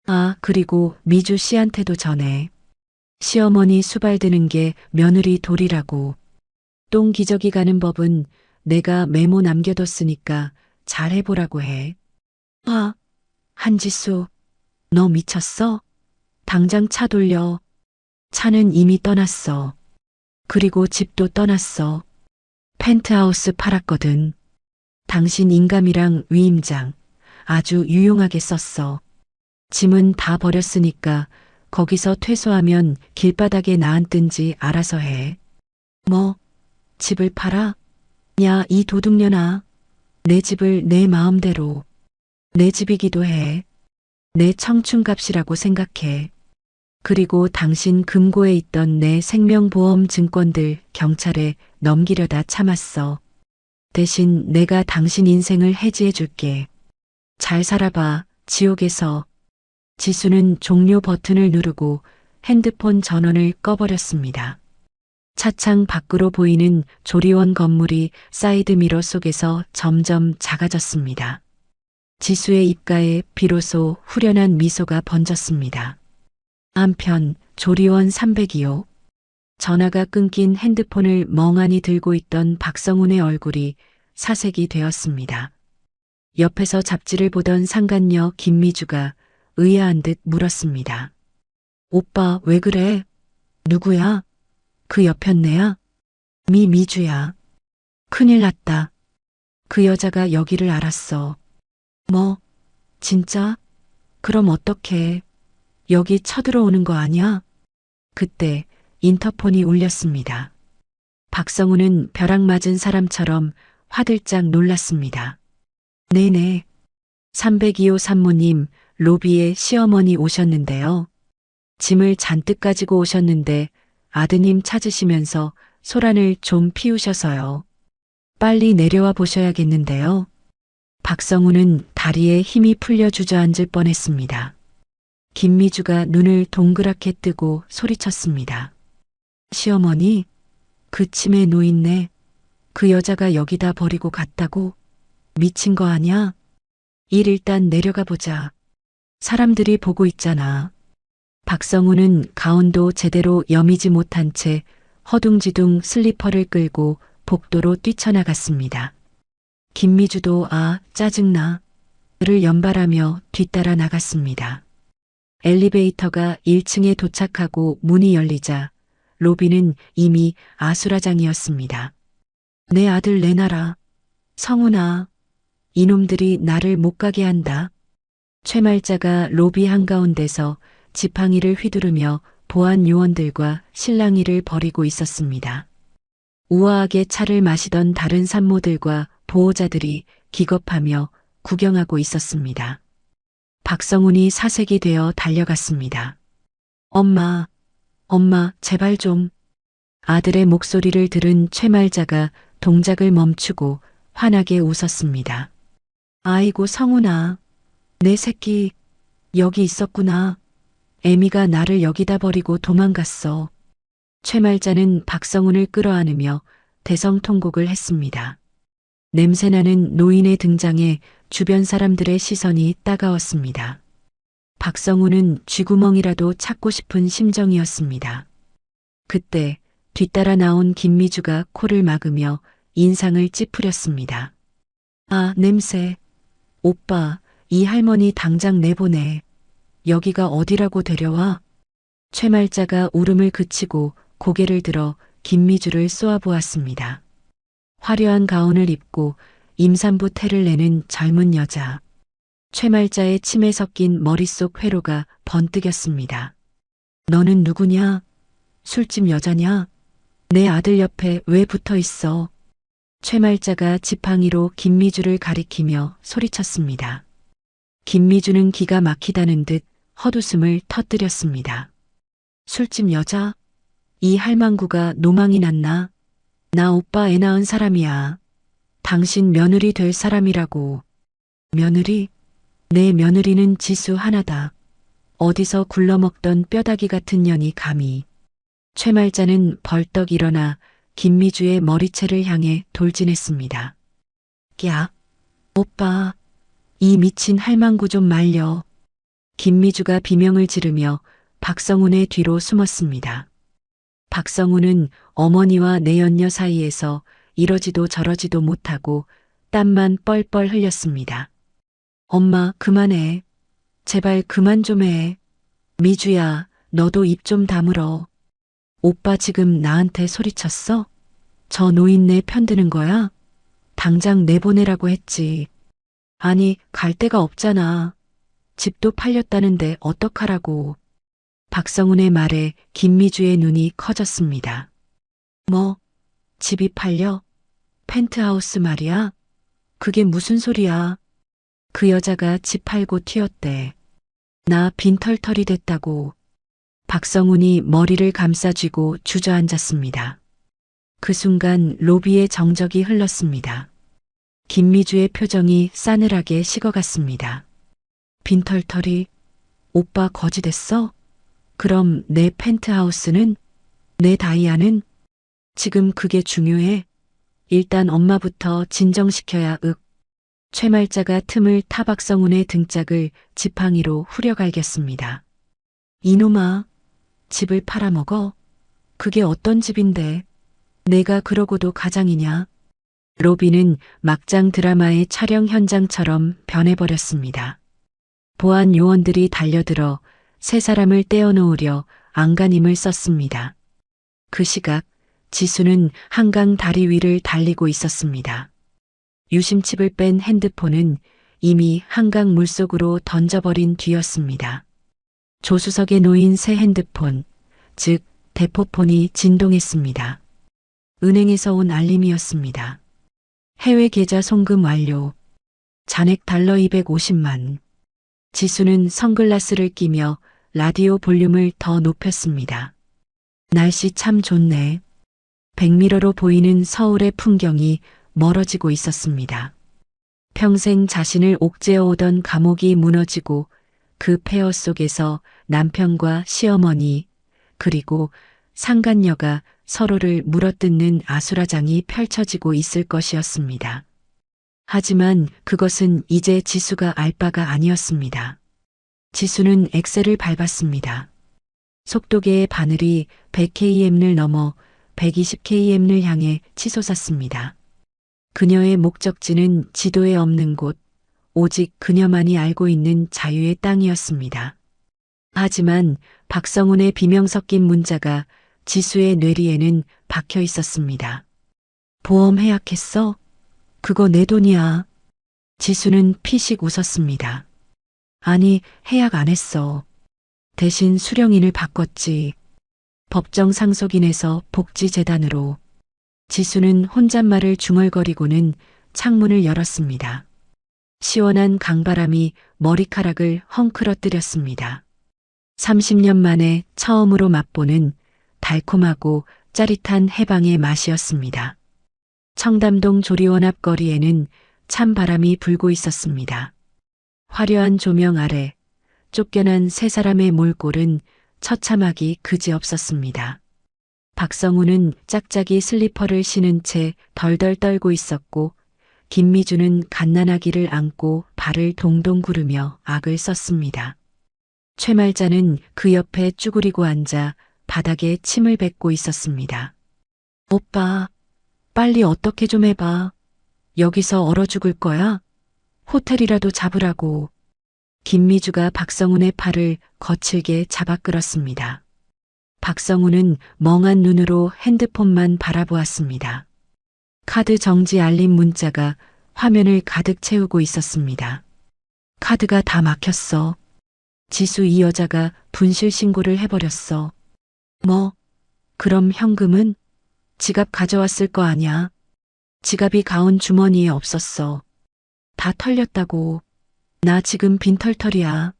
아, 그리고 미주 씨한테도 전해. 시어머니 수발드는 게 며느리 도리라고. 똥 기저귀 가는 법은 내가 메모 남겨뒀으니까 잘 해보라고 해. 아, 한지수, 너 미쳤어? 당장 차 돌려. 차는 이미 떠났어. 그리고 집도 떠났어. 펜트하우스 팔았거든. 당신 인감이랑 위임장 아주 유용하게 썼어. 짐은 다 버렸으니까 거기서 퇴소하면 길바닥에 나앉든지 알아서 해. 뭐, 집을 팔아? 야, 이 도둑년아. 내 집을 내 마음대로. 내 집이기도 해. 내 청춘값이라고 생각해. 그리고 당신 금고에 있던 내 생명보험 증권들 경찰에 넘기려다 참았어. 대신 내가 당신 인생을 해지해 줄게. 잘 살아봐, 지옥에서. 지수는 종료 버튼을 누르고 핸드폰 전원을 꺼버렸습니다. 차창 밖으로 보이는 조리원 건물이 사이드미러 속에서 점점 작아졌습니다. 지수의 입가에 비로소 후련한 미소가 번졌습니다. 한편 조리원 302호. 전화가 끊긴 핸드폰을 멍하니 들고 있던 박성훈의 얼굴이 사색이 되었습니다. 옆에서 잡지를 보던 상간녀 김미주가 의아한 듯 물었습니다. 오빠 왜 그래? 누구야? 그 여편네야? 미주야. 큰일 났다. 그 여자가 여기를 알았어. 뭐? 진짜? 그럼 어떡해? 여기 쳐들어오는 거 아니야? 그때 인터폰이 울렸습니다. 박성우는 벼락 맞은 사람처럼 화들짝 놀랐습니다. 네네. 302호 산모님, 로비에 시어머니 오셨는데요. 짐을 잔뜩 가지고 오셨는데 아드님 찾으시면서 소란을 좀 피우셔서요. 빨리 내려와 보셔야겠는데요. 박성우는 다리에 힘이 풀려 주저앉을 뻔했습니다. 김미주가 눈을 동그랗게 뜨고 소리쳤습니다. 시어머니, 그 침에 누있네. 그 여자가 여기다 버리고 갔다고? 미친 거 아냐? 일단 내려가 보자. 사람들이 보고 있잖아. 박성우는 가운도 제대로 여미지 못한 채 허둥지둥 슬리퍼를 끌고 복도로 뛰쳐나갔습니다. 김미주도 짜증나. 를 연발하며 뒤따라 나갔습니다. 엘리베이터가 1층에 도착하고 문이 열리자 로비는 이미 아수라장이었습니다. 내 아들 내놔라. 성훈아. 이놈들이 나를 못 가게 한다. 최말자가 로비 한가운데서 지팡이를 휘두르며 보안 요원들과 실랑이를 벌이고 있었습니다. 우아하게 차를 마시던 다른 산모들과 보호자들이 기겁하며 구경하고 있었습니다. 박성훈이 사색이 되어 달려갔습니다. 엄마, 제발 좀. 아들의 목소리를 들은 최말자가 동작을 멈추고 환하게 웃었습니다. 아이고 성훈아, 내 새끼 여기 있었구나. 애미가 나를 여기다 버리고 도망갔어. 최말자는 박성훈을 끌어안으며 대성통곡을 했습니다. 냄새나는 노인의 등장에 주변 사람들의 시선이 따가웠습니다. 박성훈은 쥐구멍이라도 찾고 싶은 심정이었습니다. 그때 뒤따라 나온 김미주가 코를 막으며 인상을 찌푸렸습니다. 냄새. 오빠, 이 할머니 당장 내보내. 여기가 어디라고 데려와? 최말자가 울음을 그치고 고개를 들어 김미주를 쏘아보았습니다. 화려한 가운을 입고 임산부 태를 내는 젊은 여자. 최말자의 침에 섞인 머릿속 회로가 번뜩였습니다. 너는 누구냐? 술집 여자냐? 내 아들 옆에 왜 붙어 있어? 최말자가 지팡이로 김미주를 가리키며 소리쳤습니다. 김미주는 기가 막히다는 듯 헛웃음을 터뜨렸습니다. 술집 여자? 이 할망구가 노망이 났나? 나 오빠 애 낳은 사람이야. 당신 며느리 될 사람이라고. 며느리? 내 며느리는 지수 하나다. 어디서 굴러먹던 뼈다귀 같은 년이 감히. 최말자는 벌떡 일어나 김미주의 머리채를 향해 돌진했습니다. 야, 오빠, 이 미친 할망구 좀 말려. 김미주가 비명을 지르며 박성훈의 뒤로 숨었습니다. 박성훈은 어머니와 내연녀 사이에서 이러지도 저러지도 못하고 땀만 뻘뻘 흘렸습니다. 엄마, 그만해. 제발 그만 좀 해. 미주야, 너도 입 좀 다물어. 오빠 지금 나한테 소리쳤어? 저 노인네 편드는 거야? 당장 내보내라고 했지. 아니, 갈 데가 없잖아. 집도 팔렸다는데 어떡하라고. 박성훈의 말에 김미주의 눈이 커졌습니다. 뭐, 집이 팔려? 펜트하우스 말이야? 그게 무슨 소리야? 그 여자가 집 팔고 튀었대. 나 빈털털이 됐다고. 박성훈이 머리를 감싸쥐고 주저앉았습니다. 그 순간 로비의 정적이 흘렀습니다. 김미주의 표정이 싸늘하게 식어갔습니다. 빈털털이? 오빠 거지 됐어? 그럼 내 펜트하우스는? 내 다이아는? 지금 그게 중요해? 일단 엄마부터 진정시켜야 최말자가 틈을 타 박성훈의 등짝을 지팡이로 후려갈겼습니다. 이놈아, 집을 팔아먹어? 그게 어떤 집인데? 내가 그러고도 가장이냐? 로비는 막장 드라마의 촬영 현장처럼 변해버렸습니다. 보안 요원들이 달려들어 세 사람을 떼어놓으려 안간힘을 썼습니다. 그 시각 지수는 한강 다리 위를 달리고 있었습니다. 유심칩을 뺀 핸드폰은 이미 한강 물속으로 던져버린 뒤였습니다. 조수석에 놓인 새 핸드폰, 즉 대포폰이 진동했습니다. 은행에서 온 알림이었습니다. 해외 계좌 송금 완료. 잔액 달러 250만. 지수는 선글라스를 끼며 라디오 볼륨을 더 높였습니다. 날씨 참 좋네. 백미러로 보이는 서울의 풍경이 멀어지고 있었습니다. 평생 자신을 옥죄어 오던 감옥이 무너지고 그 폐허 속에서 남편과 시어머니 그리고 상간녀가 서로를 물어뜯는 아수라장이 펼쳐지고 있을 것이었습니다. 하지만 그것은 이제 지수가 알 바가 아니었습니다. 지수는 엑셀을 밟았습니다. 속도계의 바늘이 100km를 넘어 120km를 향해 치솟았습니다. 그녀의 목적지는 지도에 없는 곳, 오직 그녀만이 알고 있는 자유의 땅이었습니다. 하지만 박성훈의 비명 섞인 문자가 지수의 뇌리에는 박혀 있었습니다. 보험 해약했어? 그거 내 돈이야. 지수는 피식 웃었습니다. 아니, 해약 안 했어. 대신 수령인을 바꿨지. 법정 상속인에서 복지재단으로. 지수는 혼잣말을 중얼거리고는 창문을 열었습니다. 시원한 강바람이 머리카락을 헝클어뜨렸습니다. 30년 만에 처음으로 맛보는 달콤하고 짜릿한 해방의 맛이었습니다. 청담동 조리원 앞 거리에는 찬바람이 불고 있었습니다. 화려한 조명 아래 쫓겨난 세 사람의 몰골은 처참하기 그지없었습니다. 박성우는 짝짝이 슬리퍼를 신은 채 덜덜 떨고 있었고 김미주는 갓난아기를 안고 발을 동동 구르며 악을 썼습니다. 최말자는 그 옆에 쭈그리고 앉아 바닥에 침을 뱉고 있었습니다. 오빠, 빨리 어떻게 좀 해봐. 여기서 얼어 죽을 거야? 호텔이라도 잡으라고. 김미주가 박성훈의 팔을 거칠게 잡아 끌었습니다. 박성훈은 멍한 눈으로 핸드폰만 바라보았습니다. 카드 정지 알림 문자가 화면을 가득 채우고 있었습니다. 카드가 다 막혔어. 지수 이 여자가 분실 신고를 해버렸어. 뭐? 그럼 현금은? 지갑 가져왔을 거 아냐? 지갑이 가운 주머니에 없었어. 다 털렸다고. 나 지금 빈털털이야.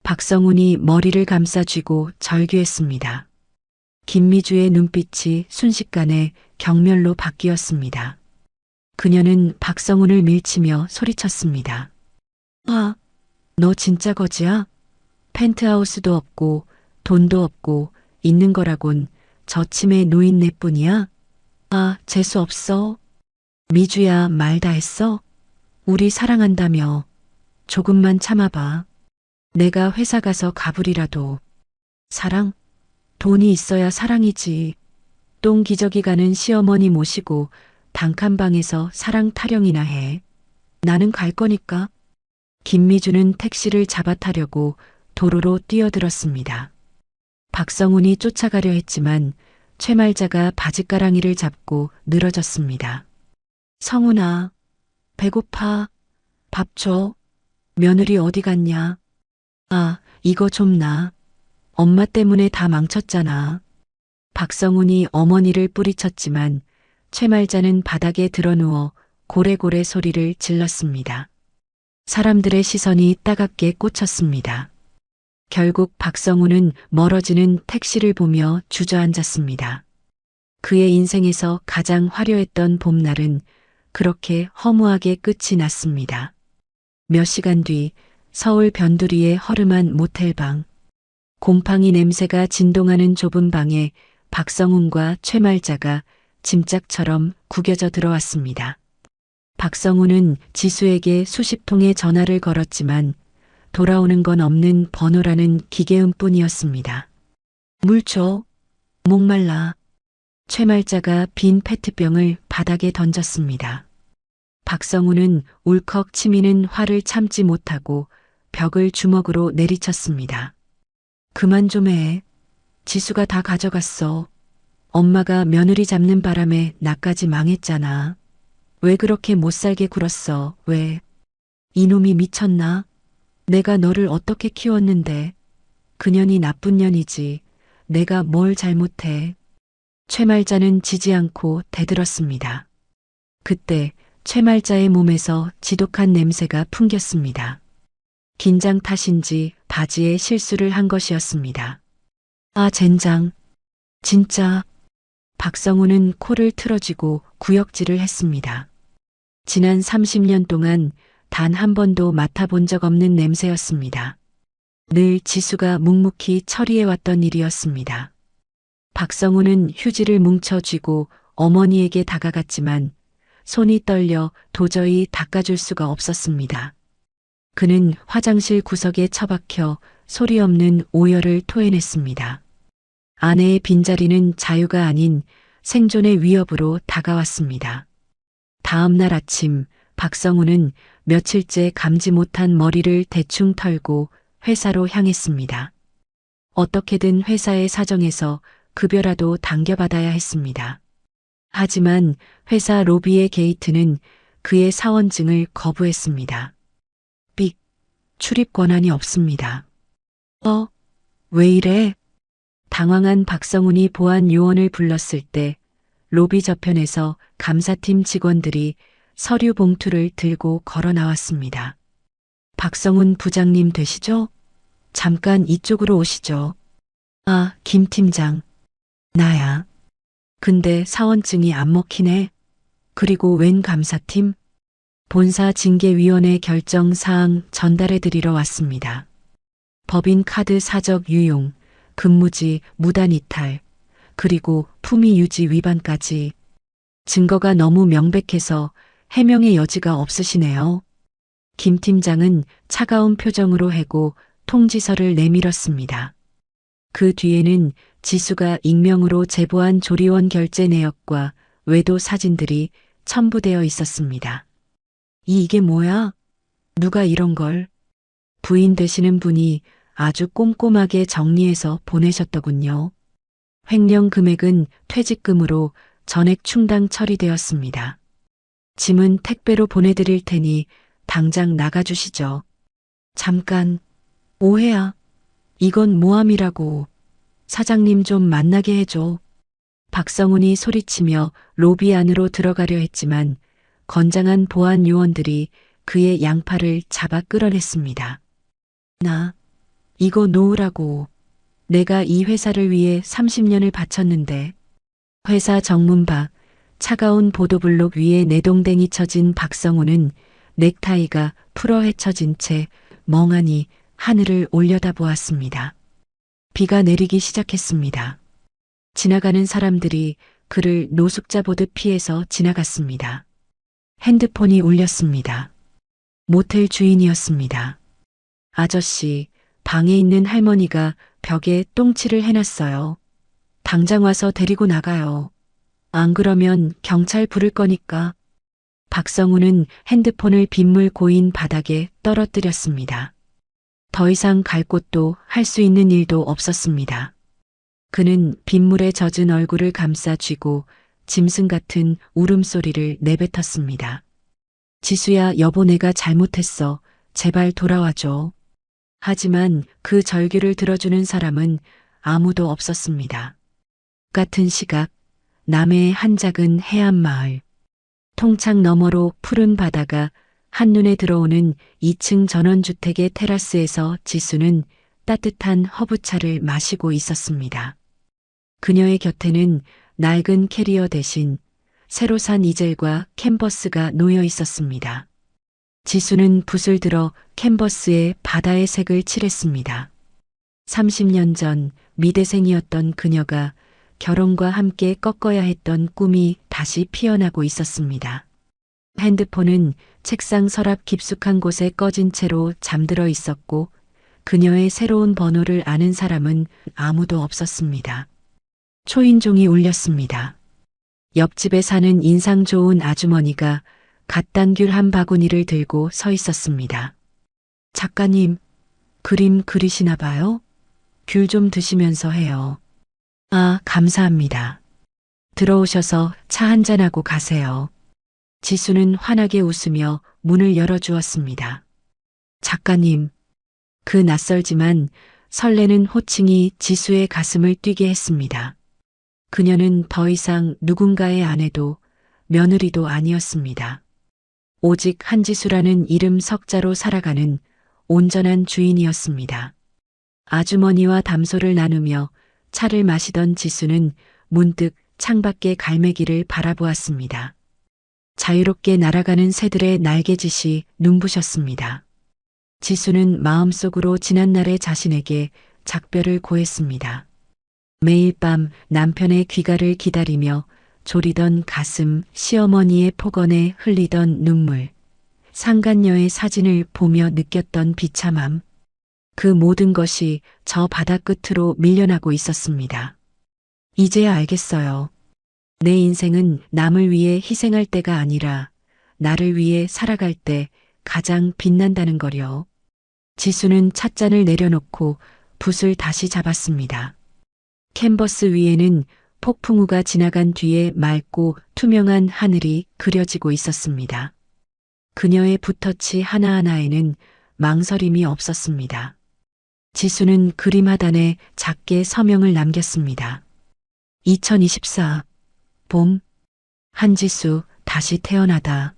박성훈이 머리를 감싸쥐고 절규했습니다. 김미주의 눈빛이 순식간에 경멸로 바뀌었습니다. 그녀는 박성훈을 밀치며 소리쳤습니다. 아, 너 진짜 거지야? 펜트하우스도 없고 돈도 없고 있는 거라곤 저침의 노인네뿐이야? 아, 재수 없어. 미주야, 말 다 했어? 우리 사랑한다며. 조금만 참아봐. 내가 회사 가서 가불이라도. 사랑? 돈이 있어야 사랑이지. 똥 기저귀 가는 시어머니 모시고 단칸방에서 사랑 타령이나 해. 나는 갈 거니까. 김미주는 택시를 잡아 타려고 도로로 뛰어들었습니다. 박성훈이 쫓아가려 했지만 최말자가 바짓가랑이를 잡고 늘어졌습니다. 성훈아, 배고파. 밥 줘. 며느리 어디 갔냐? 아, 이거 좀 놔. 엄마 때문에 다 망쳤잖아. 박성훈이 어머니를 뿌리쳤지만 최말자는 바닥에 드러누워 고래고래 소리를 질렀습니다. 사람들의 시선이 따갑게 꽂혔습니다. 결국 박성훈은 멀어지는 택시를 보며 주저앉았습니다. 그의 인생에서 가장 화려했던 봄날은 그렇게 허무하게 끝이 났습니다. 몇 시간 뒤 서울 변두리의 허름한 모텔방. 곰팡이 냄새가 진동하는 좁은 방에 박성훈과 최말자가 짐짝처럼 구겨져 들어왔습니다. 박성훈은 지수에게 수십 통의 전화를 걸었지만 돌아오는 건 없는 번호라는 기계음뿐이었습니다. 물 줘. 목말라. 최말자가 빈 페트병을 바닥에 던졌습니다. 박성훈은 울컥 치미는 화를 참지 못하고 벽을 주먹으로 내리쳤습니다. 그만 좀 해. 지수가 다 가져갔어. 엄마가 며느리 잡는 바람에 나까지 망했잖아. 왜 그렇게 못살게 굴었어? 왜? 이놈이 미쳤나? 내가 너를 어떻게 키웠는데. 그년이 나쁜 년이지. 내가 뭘 잘못해? 최말자는 지지 않고 대들었습니다. 그때 최말자의 몸에서 지독한 냄새가 풍겼습니다. 긴장 탓인지 바지에 실수를 한 것이었습니다. 아, 젠장. 진짜. 박성우는 코를 틀어쥐고 구역질을 했습니다. 지난 30년 동안 단 한 번도 맡아본 적 없는 냄새였습니다. 늘 지수가 묵묵히 처리해왔던 일이었습니다. 박성우는 휴지를 뭉쳐쥐고 어머니에게 다가갔지만 손이 떨려 도저히 닦아줄 수가 없었습니다. 그는 화장실 구석에 처박혀 소리 없는 오열을 토해냈습니다. 아내의 빈자리는 자유가 아닌 생존의 위협으로 다가왔습니다. 다음 날 아침 박성우는 며칠째 감지 못한 머리를 대충 털고 회사로 향했습니다. 어떻게든 회사의 사정에서 급여라도 당겨받아야 했습니다. 하지만 회사 로비의 게이트는 그의 사원증을 거부했습니다. 삑, 출입 권한이 없습니다. 왜 이래? 당황한 박성훈이 보안 요원을 불렀을 때 로비 저편에서 감사팀 직원들이 서류 봉투를 들고 걸어 나왔습니다. 박성훈 부장님 되시죠? 잠깐 이쪽으로 오시죠. 아, 김 팀장. 나야. 근데 사원증이 안 먹히네. 그리고 웬 감사팀? 본사 징계위원회 결정 사항 전달해 드리러 왔습니다. 법인 카드 사적 유용, 근무지 무단 이탈, 그리고 품위 유지 위반까지. 증거가 너무 명백해서 해명의 여지가 없으시네요. 김 팀장은 차가운 표정으로 해고 통지서를 내밀었습니다. 그 뒤에는 지수가 익명으로 제보한 조리원 결제 내역과 외도 사진들이 첨부되어 있었습니다. 이게 뭐야? 누가 이런 걸? 부인 되시는 분이 아주 꼼꼼하게 정리해서 보내셨더군요. 횡령 금액은 퇴직금으로 전액 충당 처리되었습니다. 짐은 택배로 보내드릴 테니 당장 나가주시죠. 잠깐, 오해야. 이건 모함이라고. 사장님 좀 만나게 해줘. 박성훈이 소리치며 로비 안으로 들어가려 했지만 건장한 보안 요원들이 그의 양팔을 잡아 끌어냈습니다. 나, 이거 놓으라고. 내가 이 회사를 위해 30년을 바쳤는데. 회사 정문 밖 차가운 보도블록 위에 내동댕이 쳐진 박성우는 넥타이가 풀어 헤쳐진 채 멍하니 하늘을 올려다보았습니다. 비가 내리기 시작했습니다. 지나가는 사람들이 그를 노숙자 보듯 피해서 지나갔습니다. 핸드폰이 울렸습니다. 모텔 주인이었습니다. 아저씨, 방에 있는 할머니가 벽에 똥칠을 해놨어요. 당장 와서 데리고 나가요. 안 그러면 경찰 부를 거니까. 박성우는 핸드폰을 빗물 고인 바닥에 떨어뜨렸습니다. 더 이상 갈 곳도 할 수 있는 일도 없었습니다. 그는 빗물에 젖은 얼굴을 감싸 쥐고 짐승 같은 울음소리를 내뱉었습니다. 지수야, 여보, 내가 잘못했어. 제발 돌아와줘. 하지만 그 절규를 들어주는 사람은 아무도 없었습니다. 같은 시각 남해의 한 작은 해안 마을. 통창 너머로 푸른 바다가 한눈에 들어오는 2층 전원주택의 테라스에서 지수는 따뜻한 허브차를 마시고 있었습니다. 그녀의 곁에는 낡은 캐리어 대신 새로 산 이젤과 캔버스가 놓여 있었습니다. 지수는 붓을 들어 캔버스에 바다의 색을 칠했습니다. 30년 전 미대생이었던 그녀가 결혼과 함께 꺾어야 했던 꿈이 다시 피어나고 있었습니다. 핸드폰은 책상 서랍 깊숙한 곳에 꺼진 채로 잠들어 있었고 그녀의 새로운 번호를 아는 사람은 아무도 없었습니다. 초인종이 울렸습니다. 옆집에 사는 인상 좋은 아주머니가 갓단 귤 한 바구니를 들고 서 있었습니다. 작가님, 그림 그리시나 봐요? 귤 좀 드시면서 해요. 아, 감사합니다. 들어오셔서 차 한잔하고 가세요. 지수는 환하게 웃으며 문을 열어주었습니다. 작가님, 그 낯설지만 설레는 호칭이 지수의 가슴을 뛰게 했습니다. 그녀는 더 이상 누군가의 아내도 며느리도 아니었습니다. 오직 한지수라는 이름 석자로 살아가는 온전한 주인이었습니다. 아주머니와 담소를 나누며 차를 마시던 지수는 문득 창밖의 갈매기를 바라보았습니다. 자유롭게 날아가는 새들의 날개짓이 눈부셨습니다. 지수는 마음속으로 지난날의 자신에게 작별을 고했습니다. 매일 밤 남편의 귀가를 기다리며 졸이던 가슴, 시어머니의 폭언에 흘리던 눈물, 상간녀의 사진을 보며 느꼈던 비참함, 그 모든 것이 저 바다 끝으로 밀려나고 있었습니다. 이제야 알겠어요. 내 인생은 남을 위해 희생할 때가 아니라 나를 위해 살아갈 때 가장 빛난다는 거려. 지수는 찻잔을 내려놓고 붓을 다시 잡았습니다. 캔버스 위에는 폭풍우가 지나간 뒤에 맑고 투명한 하늘이 그려지고 있었습니다. 그녀의 붓터치 하나하나에는 망설임이 없었습니다. 지수는 그림 하단에 작게 서명을 남겼습니다. 2024 봄, 한지수 다시 태어나다.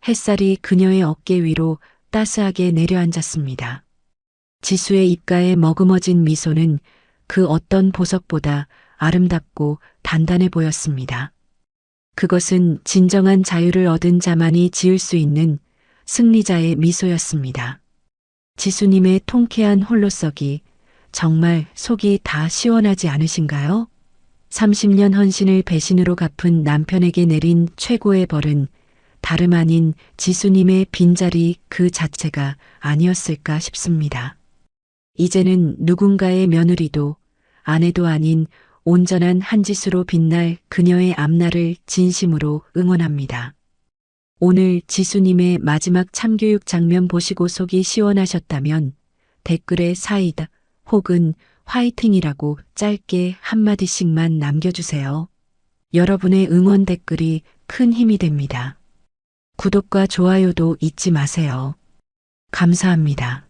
햇살이 그녀의 어깨 위로 따스하게 내려앉았습니다. 지수의 입가에 머금어진 미소는 그 어떤 보석보다 아름답고 단단해 보였습니다. 그것은 진정한 자유를 얻은 자만이 지을 수 있는 승리자의 미소였습니다. 지수님의 통쾌한 홀로서기, 정말 속이 다 시원하지 않으신가요? 30년 헌신을 배신으로 갚은 남편에게 내린 최고의 벌은 다름 아닌 지수님의 빈자리 그 자체가 아니었을까 싶습니다. 이제는 누군가의 며느리도 아내도 아닌 온전한 한지수로 빛날 그녀의 앞날을 진심으로 응원합니다. 오늘 지수님의 마지막 참교육 장면 보시고 속이 시원하셨다면 댓글에 사이다 혹은 화이팅이라고 짧게 한마디씩만 남겨주세요. 여러분의 응원 댓글이 큰 힘이 됩니다. 구독과 좋아요도 잊지 마세요. 감사합니다.